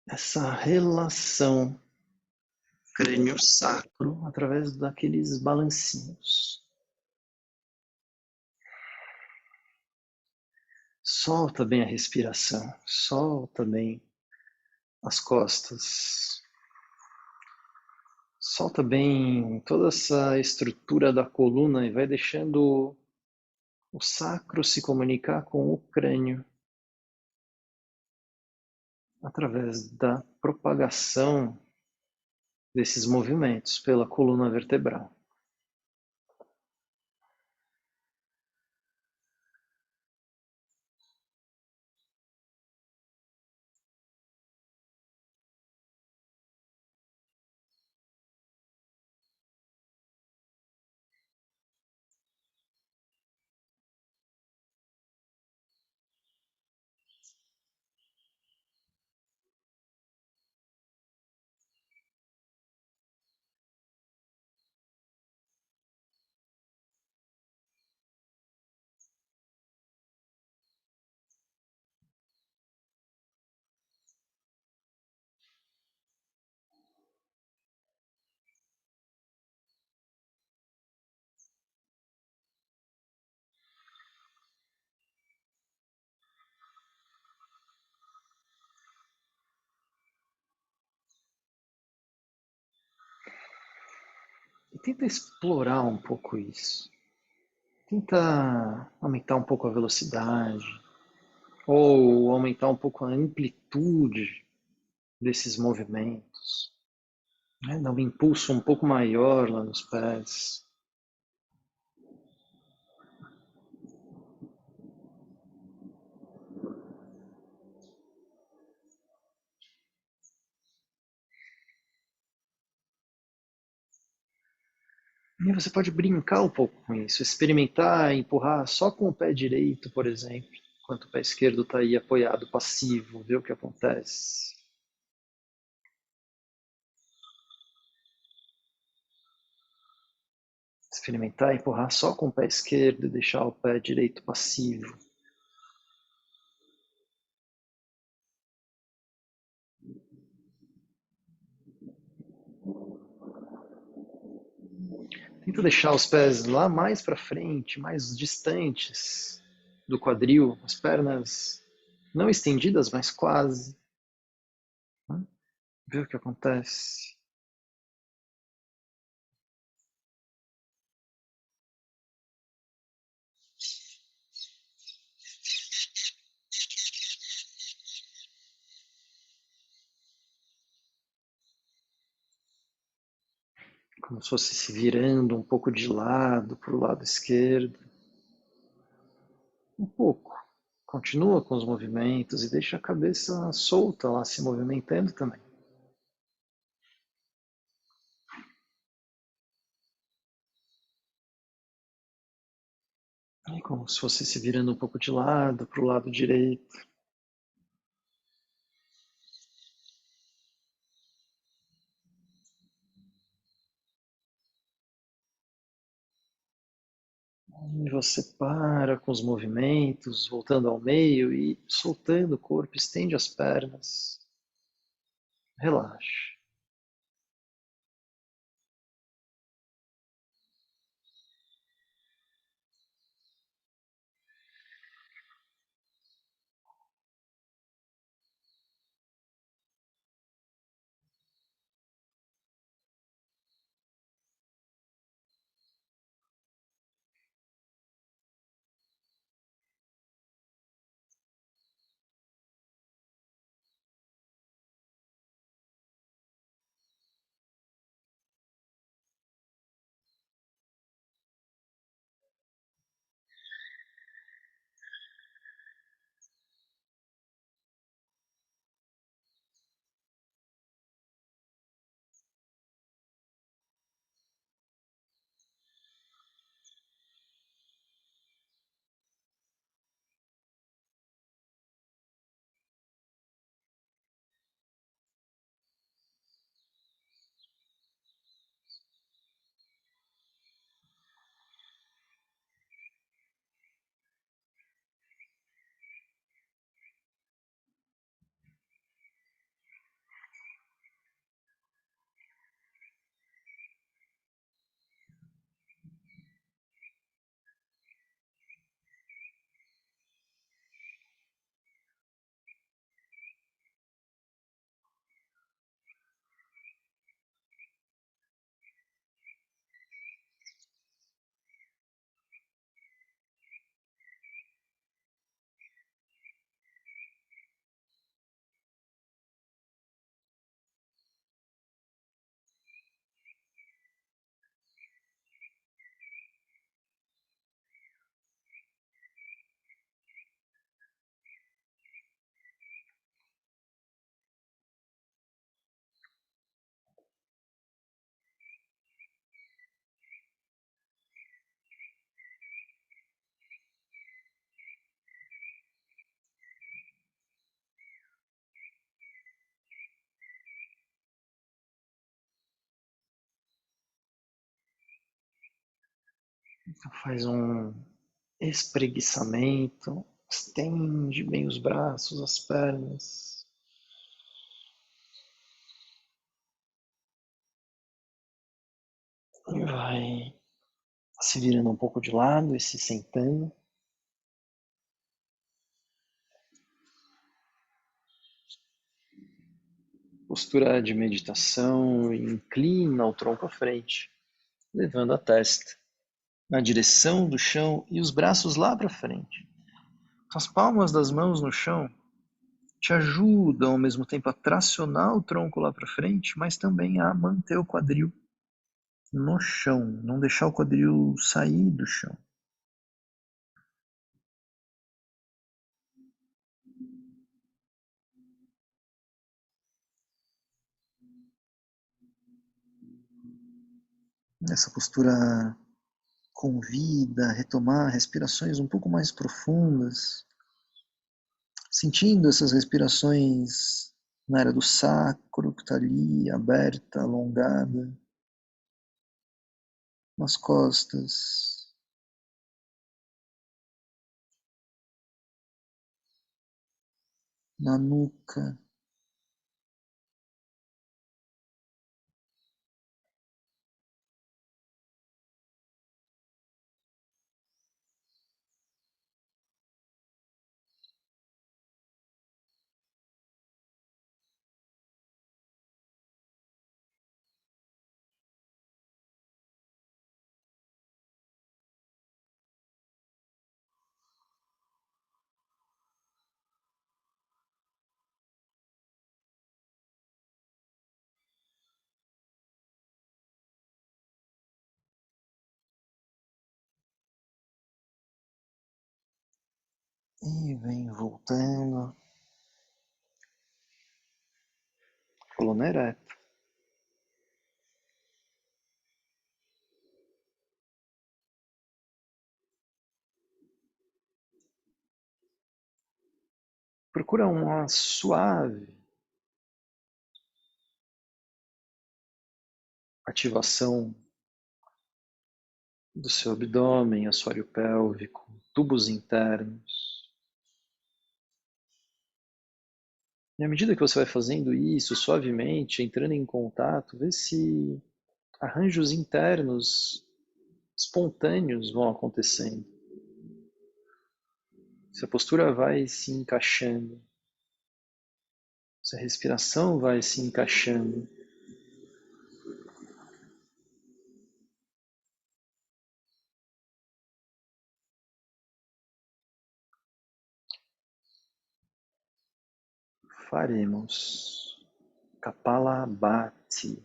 essa relação crânio-sacro através daqueles balancinhos. Solta bem a respiração, solta bem as costas, solta bem toda essa estrutura da coluna e vai deixando o sacro se comunicar com o crânio através da propagação desses movimentos pela coluna vertebral. E tenta explorar um pouco isso. Tenta aumentar um pouco a velocidade, ou aumentar um pouco a amplitude desses movimentos, né? Dar um impulso um pouco maior lá nos pés. E você pode brincar um pouco com isso, experimentar, empurrar só com o pé direito, por exemplo, enquanto o pé esquerdo está aí apoiado, passivo, ver o que acontece. Experimentar, empurrar só com o pé esquerdo e deixar o pé direito passivo. Tenta deixar os pés lá mais para frente, mais distantes do quadril, as pernas não estendidas, mas quase. Né? Ver o que acontece. Como se fosse se virando um pouco de lado para o lado esquerdo. Um pouco. Continua com os movimentos e deixa a cabeça solta lá, se movimentando também. É como se fosse se virando um pouco de lado, para o lado direito. E você para com os movimentos, voltando ao meio e soltando o corpo, estende as pernas. Relaxe. Então faz um espreguiçamento, estende bem os braços, as pernas. E vai se virando um pouco de lado e se sentando. Postura de meditação, inclina o tronco à frente, levando a testa na direção do chão e os braços lá para frente. As palmas das mãos no chão te ajudam ao mesmo tempo a tracionar o tronco lá para frente, mas também a manter o quadril no chão, não deixar o quadril sair do chão. Essa postura convida a retomar respirações um pouco mais profundas, sentindo essas respirações na área do sacro, que está ali, aberta, alongada, nas costas, na nuca. E vem voltando. Coluna ereta. Procura uma suave ativação do seu abdômen, assoalho pélvico, tubos internos. E à medida que você vai fazendo isso suavemente, entrando em contato, vê se arranjos internos espontâneos vão acontecendo. Se a postura vai se encaixando, se a respiração vai se encaixando. Faremos Kapalabhati.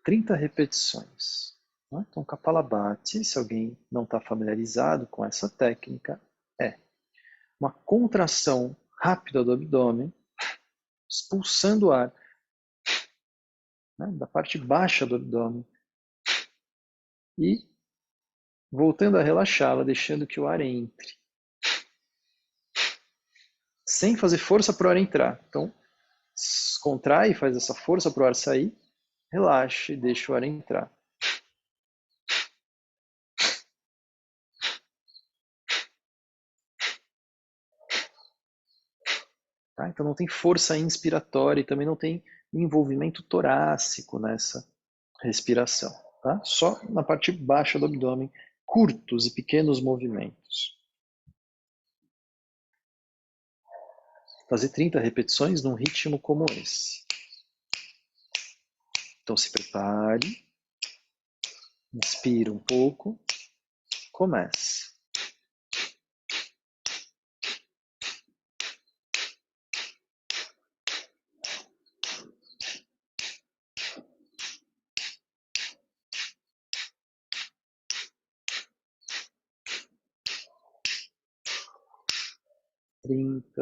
30 repetições. Então, Kapalabhati, se alguém não está familiarizado com essa técnica, é uma contração rápida do abdômen, expulsando o ar, né, da parte baixa do abdômen e voltando a relaxá-la, deixando que o ar entre, sem fazer força para o ar entrar. Então, contrai, faz essa força para o ar sair, relaxa e deixa o ar entrar. Tá? Então não tem força inspiratória e também não tem envolvimento torácico nessa respiração. Tá? Só na parte baixa do abdômen, curtos e pequenos movimentos. Fazer 30 repetições num ritmo como esse. Então se prepare, inspira um pouco, comece.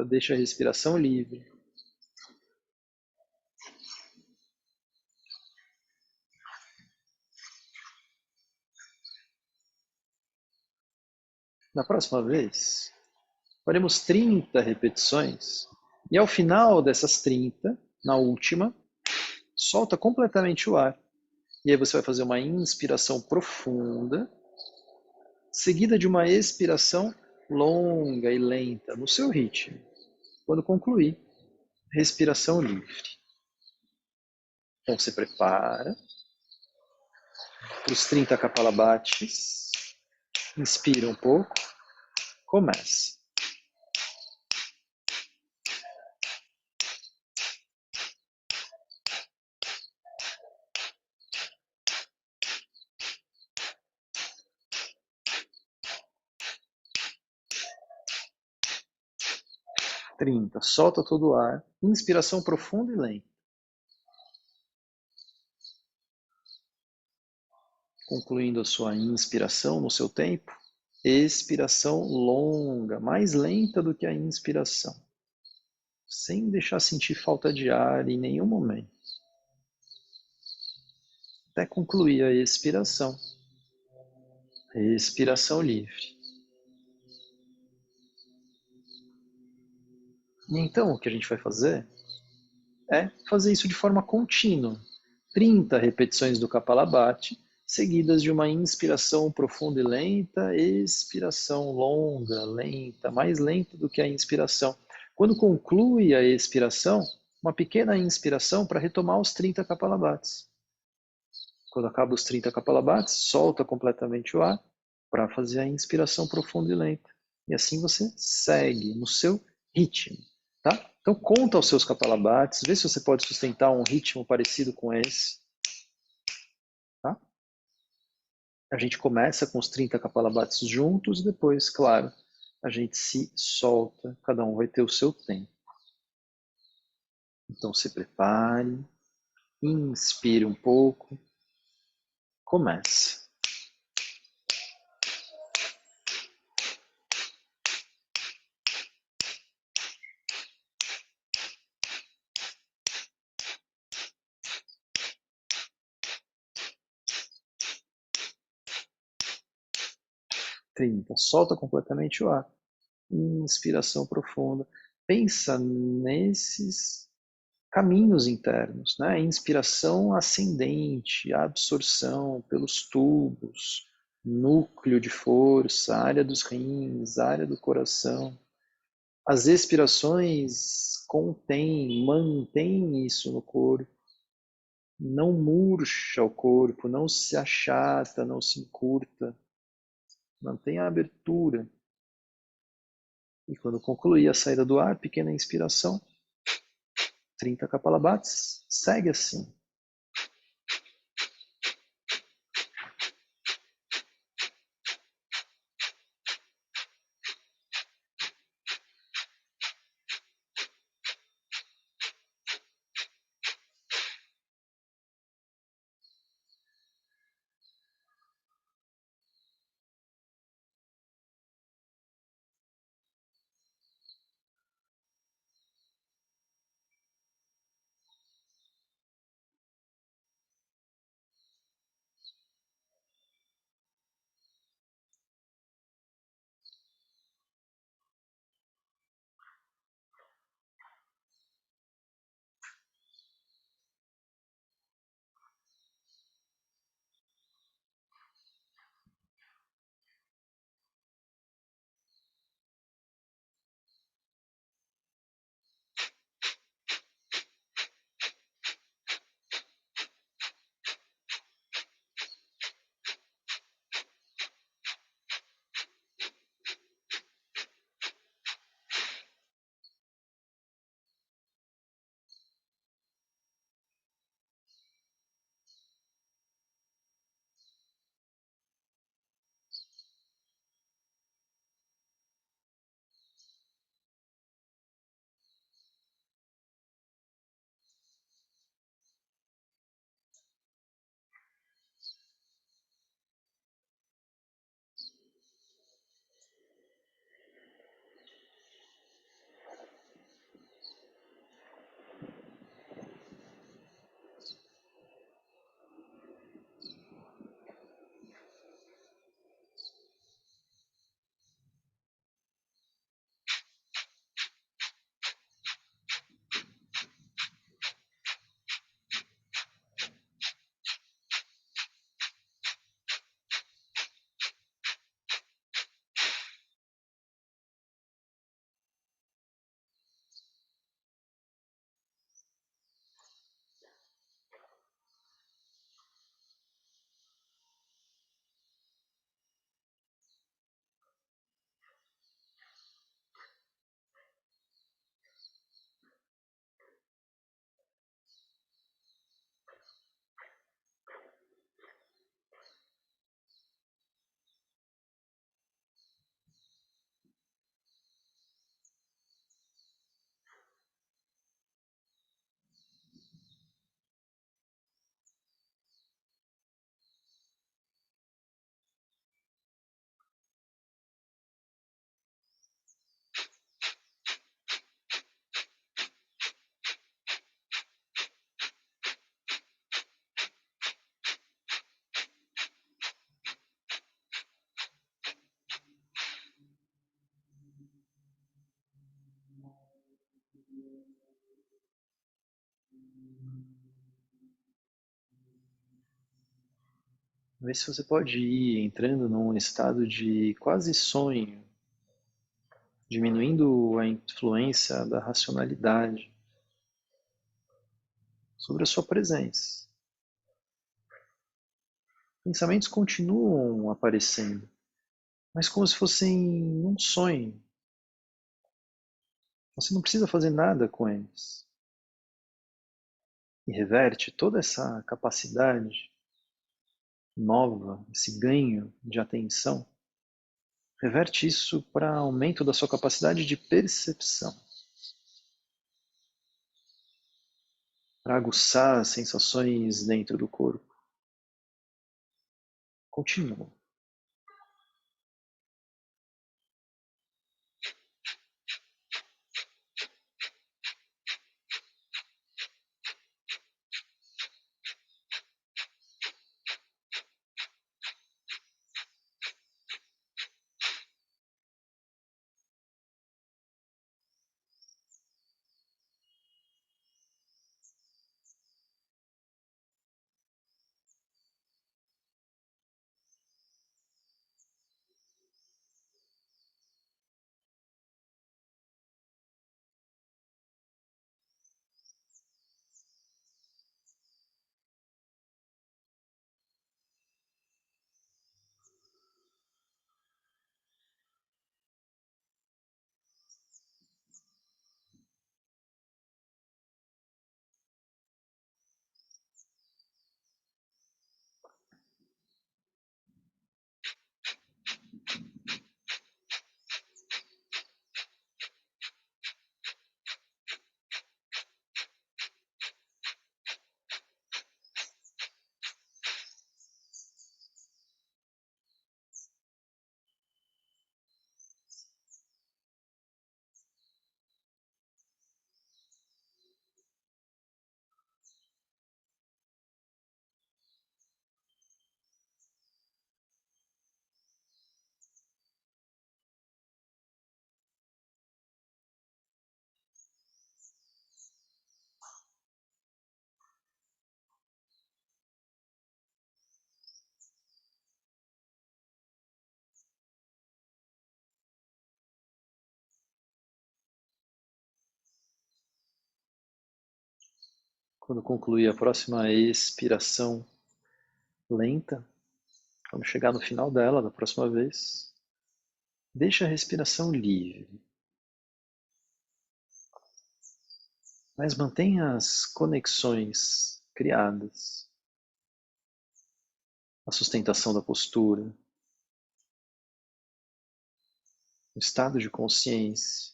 Deixa a respiração livre. Na próxima vez, faremos 30 repetições e ao final dessas 30, na última, solta completamente o ar. E aí você vai fazer uma inspiração profunda, seguida de uma expiração longa e lenta, no seu ritmo. Quando concluir, respiração livre. Então você prepara para os 30 kapalabhatis, inspira um pouco, começa. Solta todo o ar, inspiração profunda e lenta. Concluindo a sua inspiração no seu tempo, expiração longa, mais lenta do que a inspiração, sem deixar sentir falta de ar em nenhum momento. Até concluir a expiração. Respiração livre. E então o que a gente vai fazer é fazer isso de forma contínua. 30 repetições do Kapalabhati, seguidas de uma inspiração profunda e lenta, expiração longa, lenta, mais lenta do que a inspiração. Quando conclui a expiração, uma pequena inspiração para retomar os 30 Kapalabhatis. Quando acaba os 30 Kapalabhatis, solta completamente o ar para fazer a inspiração profunda e lenta. E assim você segue no seu ritmo. Tá? Então conta os seus Kapalabhatis, vê se você pode sustentar um ritmo parecido com esse. Tá? A gente começa com os 30 Kapalabhatis juntos, depois, claro, a gente se solta, cada um vai ter o seu tempo. Então se prepare, inspire um pouco, comece. 30. Solta completamente o ar. Inspiração profunda. Pensa nesses caminhos internos, né? Inspiração ascendente, absorção pelos tubos, núcleo de força, área dos rins, área do coração. As expirações contêm, mantêm isso no corpo. Não murcha o corpo, não se achata, não se encurta. Mantém a abertura. E quando concluir a saída do ar, pequena inspiração, 30 kapalabhats, segue assim. Vê se você pode ir entrando num estado de quase sonho, diminuindo a influência da racionalidade sobre a sua presença. Pensamentos continuam aparecendo, mas como se fossem um sonho. Você não precisa fazer nada com eles. E reverte toda essa capacidade nova, esse ganho de atenção, reverte isso para aumento da sua capacidade de percepção, para aguçar as sensações dentro do corpo. Continua. Quando concluir a próxima expiração lenta, quando chegar no final dela, da próxima vez, deixa a respiração livre, mas mantenha as conexões criadas, a sustentação da postura, o estado de consciência.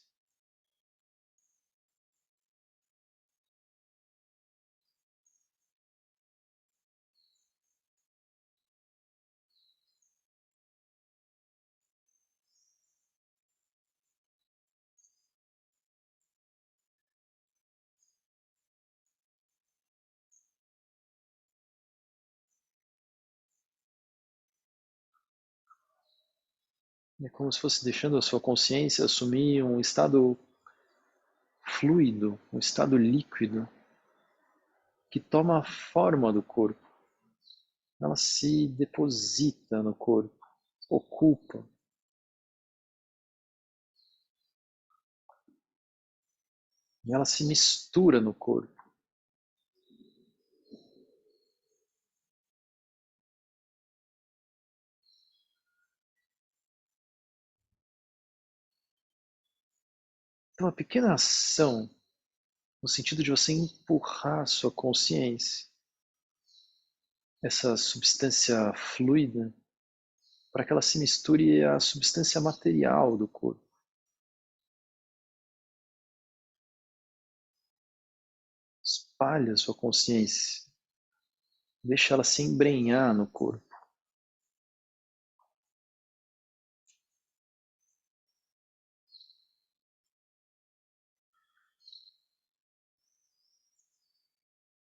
É como se fosse deixando a sua consciência assumir um estado fluido, um estado líquido, que toma a forma do corpo. Ela se deposita no corpo, ocupa, e ela se mistura no corpo. Então, uma pequena ação, no sentido de você empurrar a sua consciência, essa substância fluida, para que ela se misture à substância material do corpo. Espalhe a sua consciência, deixa ela se embrenhar no corpo.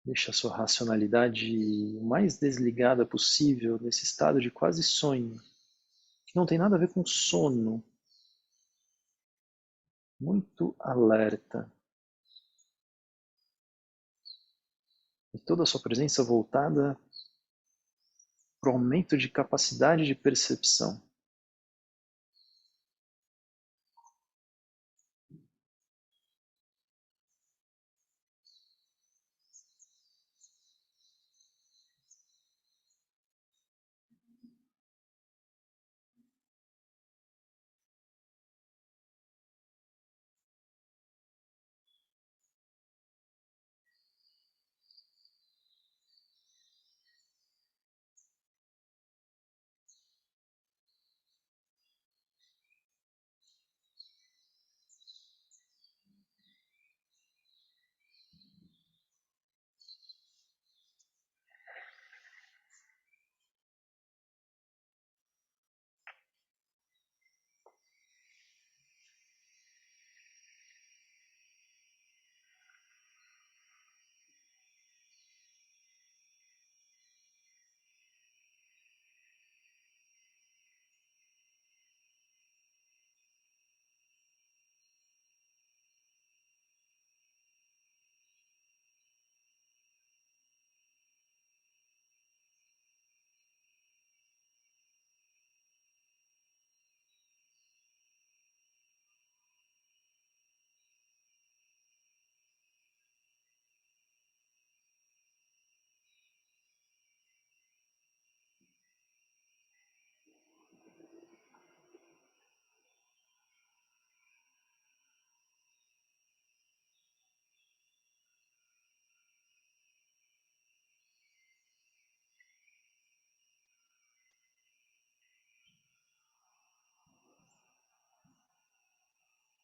Deixa a sua racionalidade o mais desligada possível nesse estado de quase sonho, que não tem nada a ver com sono, muito alerta. E toda a sua presença voltada para o aumento de capacidade de percepção.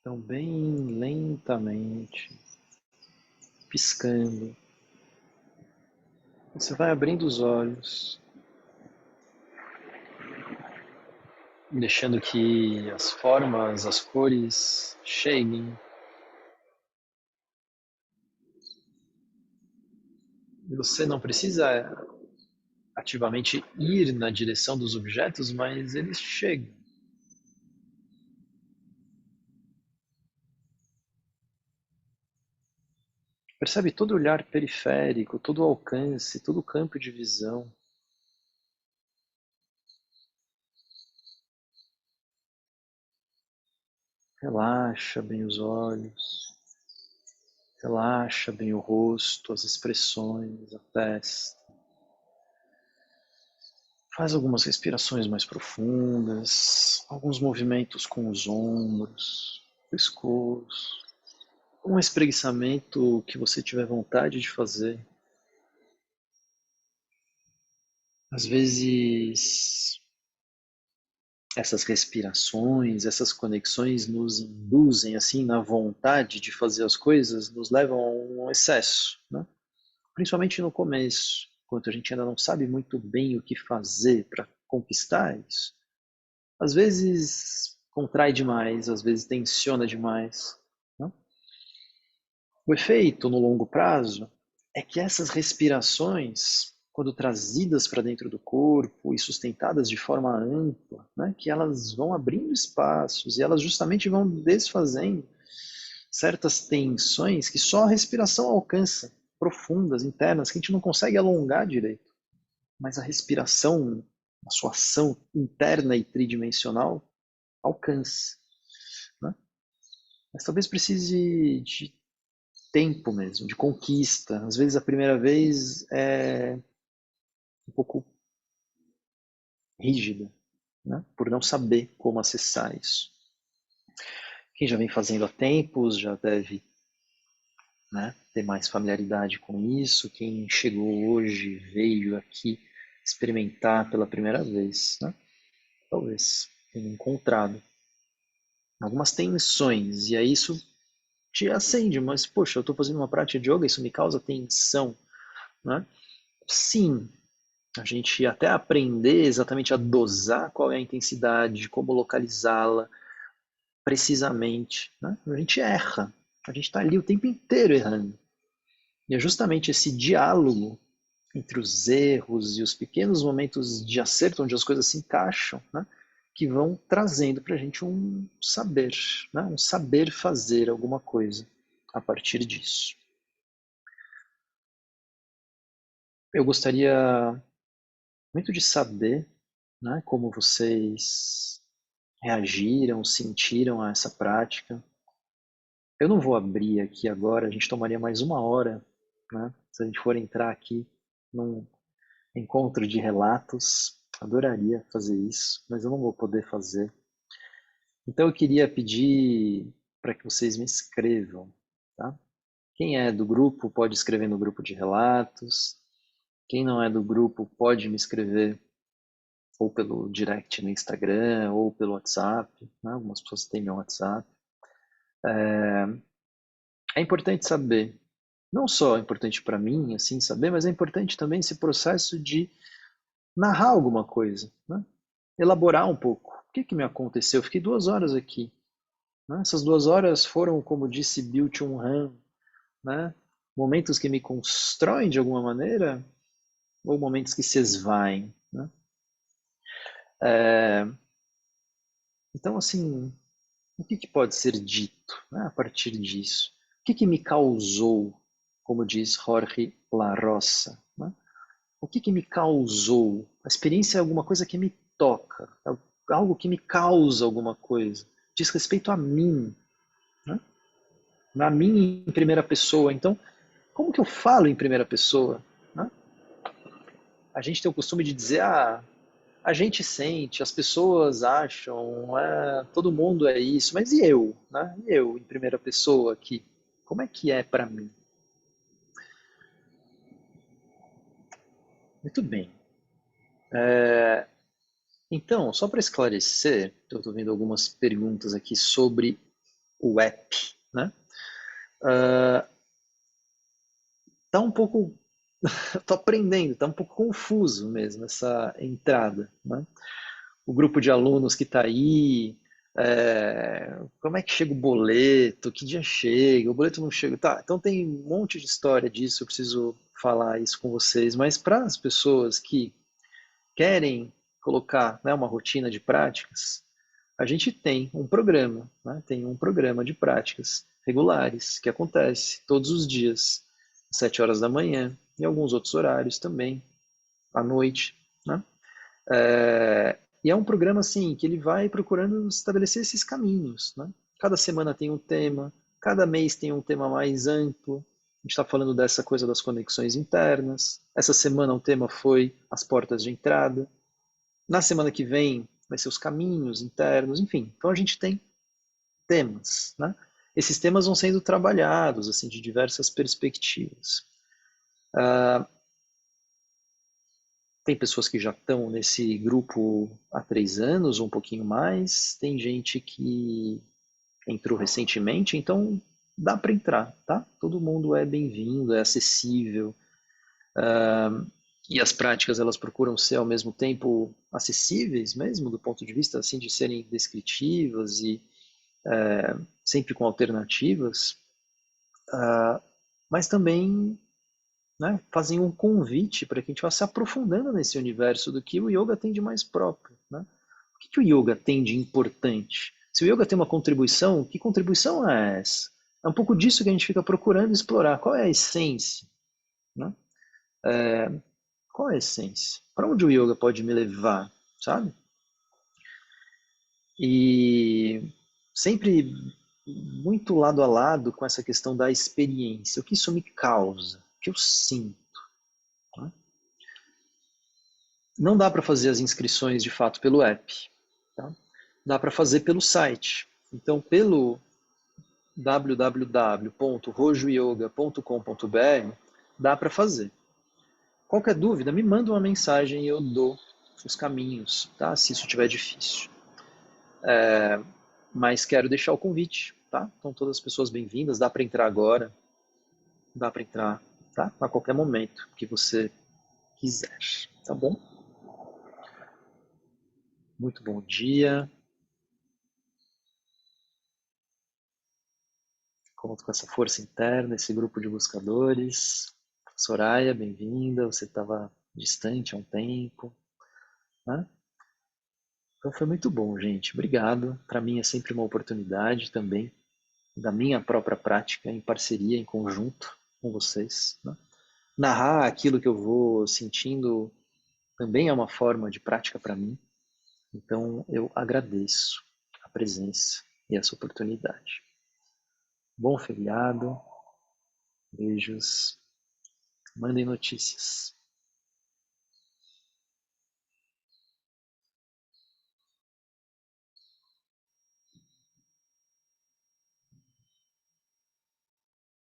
Então, bem lentamente, piscando, você vai abrindo os olhos, deixando que as formas, as cores cheguem. E você não precisa ativamente ir na direção dos objetos, mas eles chegam. Percebe todo o olhar periférico, todo o alcance, todo o campo de visão. Relaxa bem os olhos. Relaxa bem o rosto, as expressões, a testa. Faz algumas respirações mais profundas, alguns movimentos com os ombros, pescoço, um espreguiçamento que você tiver vontade de fazer. Às vezes, essas respirações, essas conexões nos induzem assim na vontade de fazer as coisas, nos levam a um excesso, né? Principalmente no começo, quando a gente ainda não sabe muito bem o que fazer para conquistar isso. Às vezes contrai demais, às vezes tensiona demais, né? O efeito no longo prazo é que essas respirações, quando trazidas para dentro do corpo e sustentadas de forma ampla, né, que elas vão abrindo espaços e elas justamente vão desfazendo certas tensões que só a respiração alcança, profundas, internas, que a gente não consegue alongar direito. Mas a respiração, a sua ação interna e tridimensional, alcança, né? Mas talvez precise de tempo mesmo, de conquista. Às vezes a primeira vez é um pouco rígida, né? Por não saber como acessar isso. Quem já vem fazendo há tempos já deve, né, ter mais familiaridade com isso. Quem chegou hoje, veio aqui experimentar pela primeira vez, né? Talvez tenha encontrado algumas tensões, e aí isso te acende, mas poxa, eu estou fazendo uma prática de yoga, isso me causa tensão, né? Sim, a gente até aprender exatamente a dosar qual é a intensidade, como localizá-la precisamente, né? A gente erra, a gente está ali o tempo inteiro errando. E é justamente esse diálogo entre os erros e os pequenos momentos de acerto, onde as coisas se encaixam, né, que vão trazendo para a gente um saber, né, um saber fazer alguma coisa a partir disso. Eu gostaria muito de saber, né, como vocês reagiram, sentiram a essa prática. Eu não vou abrir aqui agora, a gente tomaria mais uma hora, né, se a gente for entrar aqui num encontro de relatos. Adoraria fazer isso, mas eu não vou poder fazer. Então eu queria pedir para que vocês me escrevam, tá? Quem é do grupo pode escrever no grupo de relatos. Quem não é do grupo pode me escrever ou pelo direct no Instagram ou pelo WhatsApp, né? Algumas pessoas têm meu WhatsApp. É importante saber, não só é importante para mim, assim, saber, mas é importante também esse processo de narrar alguma coisa, né? Elaborar um pouco. O que que me aconteceu? Eu fiquei 2 horas aqui, né? Essas 2 horas foram, como disse Byung-Chul Han, né, momentos que me constroem de alguma maneira ou momentos que se esvaem, né? É, então, assim, o que que pode ser dito, né, a partir disso? O que que me causou, como diz Jorge La Roça, né? O que que me causou? A experiência é alguma coisa que me toca, é algo que me causa alguma coisa, diz respeito a mim, né? A mim em primeira pessoa. Então, como que eu falo em primeira pessoa, né? A gente tem o costume de dizer, a gente sente, as pessoas acham, todo mundo é isso, mas e eu, né? E eu em primeira pessoa aqui, como é que é para mim? Muito bem. Então, só para esclarecer, eu estou vendo algumas perguntas aqui sobre o app, né? Tá um pouco, estou aprendendo, tá um pouco confuso mesmo essa entrada, né? O grupo de alunos que está aí, como é que chega o boleto, que dia chega, o boleto não chega, tá, então tem um monte de história disso, eu preciso falar isso com vocês, mas para as pessoas que querem colocar, né, uma rotina de práticas, a gente tem um programa, né, tem um programa de práticas regulares que acontece todos os dias, às 7 horas da manhã, e alguns outros horários também, à noite, né? E é um programa assim que ele vai procurando estabelecer esses caminhos, né? Cada semana tem um tema, Cada mês tem um tema mais amplo. A gente está falando dessa coisa das conexões internas. Essa semana o tema foi as portas de entrada. Na semana que vem vai ser os caminhos internos, enfim. Então a gente tem temas, né? Esses temas vão sendo trabalhados assim de diversas perspectivas. Tem pessoas que já estão nesse grupo há 3 anos, ou um pouquinho mais. Tem gente que entrou recentemente, então dá para entrar, tá? Todo mundo é bem-vindo, é acessível. E as práticas elas procuram ser ao mesmo tempo acessíveis mesmo do ponto de vista assim de serem descritivas e sempre com alternativas, mas também, né, fazem um convite para que a gente vá se aprofundando nesse universo do que o yoga tem de mais próprio, né? O que o yoga tem de importante? Se o yoga tem uma contribuição, que contribuição é essa? É um pouco disso que a gente fica procurando explorar. Qual é a essência, né? Qual é a essência? Para onde o yoga pode me levar, sabe? E sempre muito lado a lado com essa questão da experiência. O que isso me causa? O que eu sinto? Né? Não dá para fazer as inscrições de fato pelo app. Tá? Dá para fazer pelo site. Então, pelo www.rojoyoga.com.br dá para fazer. Qualquer dúvida, me manda uma mensagem e eu dou os caminhos, tá? Se isso estiver difícil. Mas quero deixar o convite, tá? Então todas as pessoas bem-vindas, dá para entrar agora, dá para entrar, tá? A qualquer momento que você quiser, tá bom? Muito bom dia. Conto com essa força interna, esse grupo de buscadores. Soraya, bem-vinda. Você estava distante há um tempo, né? Então foi muito bom, gente. Obrigado. Para mim é sempre uma oportunidade também da minha própria prática em parceria, em conjunto com vocês, né? Narrar aquilo que eu vou sentindo também é uma forma de prática para mim. Então eu agradeço a presença e essa oportunidade. Bom feriado, beijos, mandem notícias.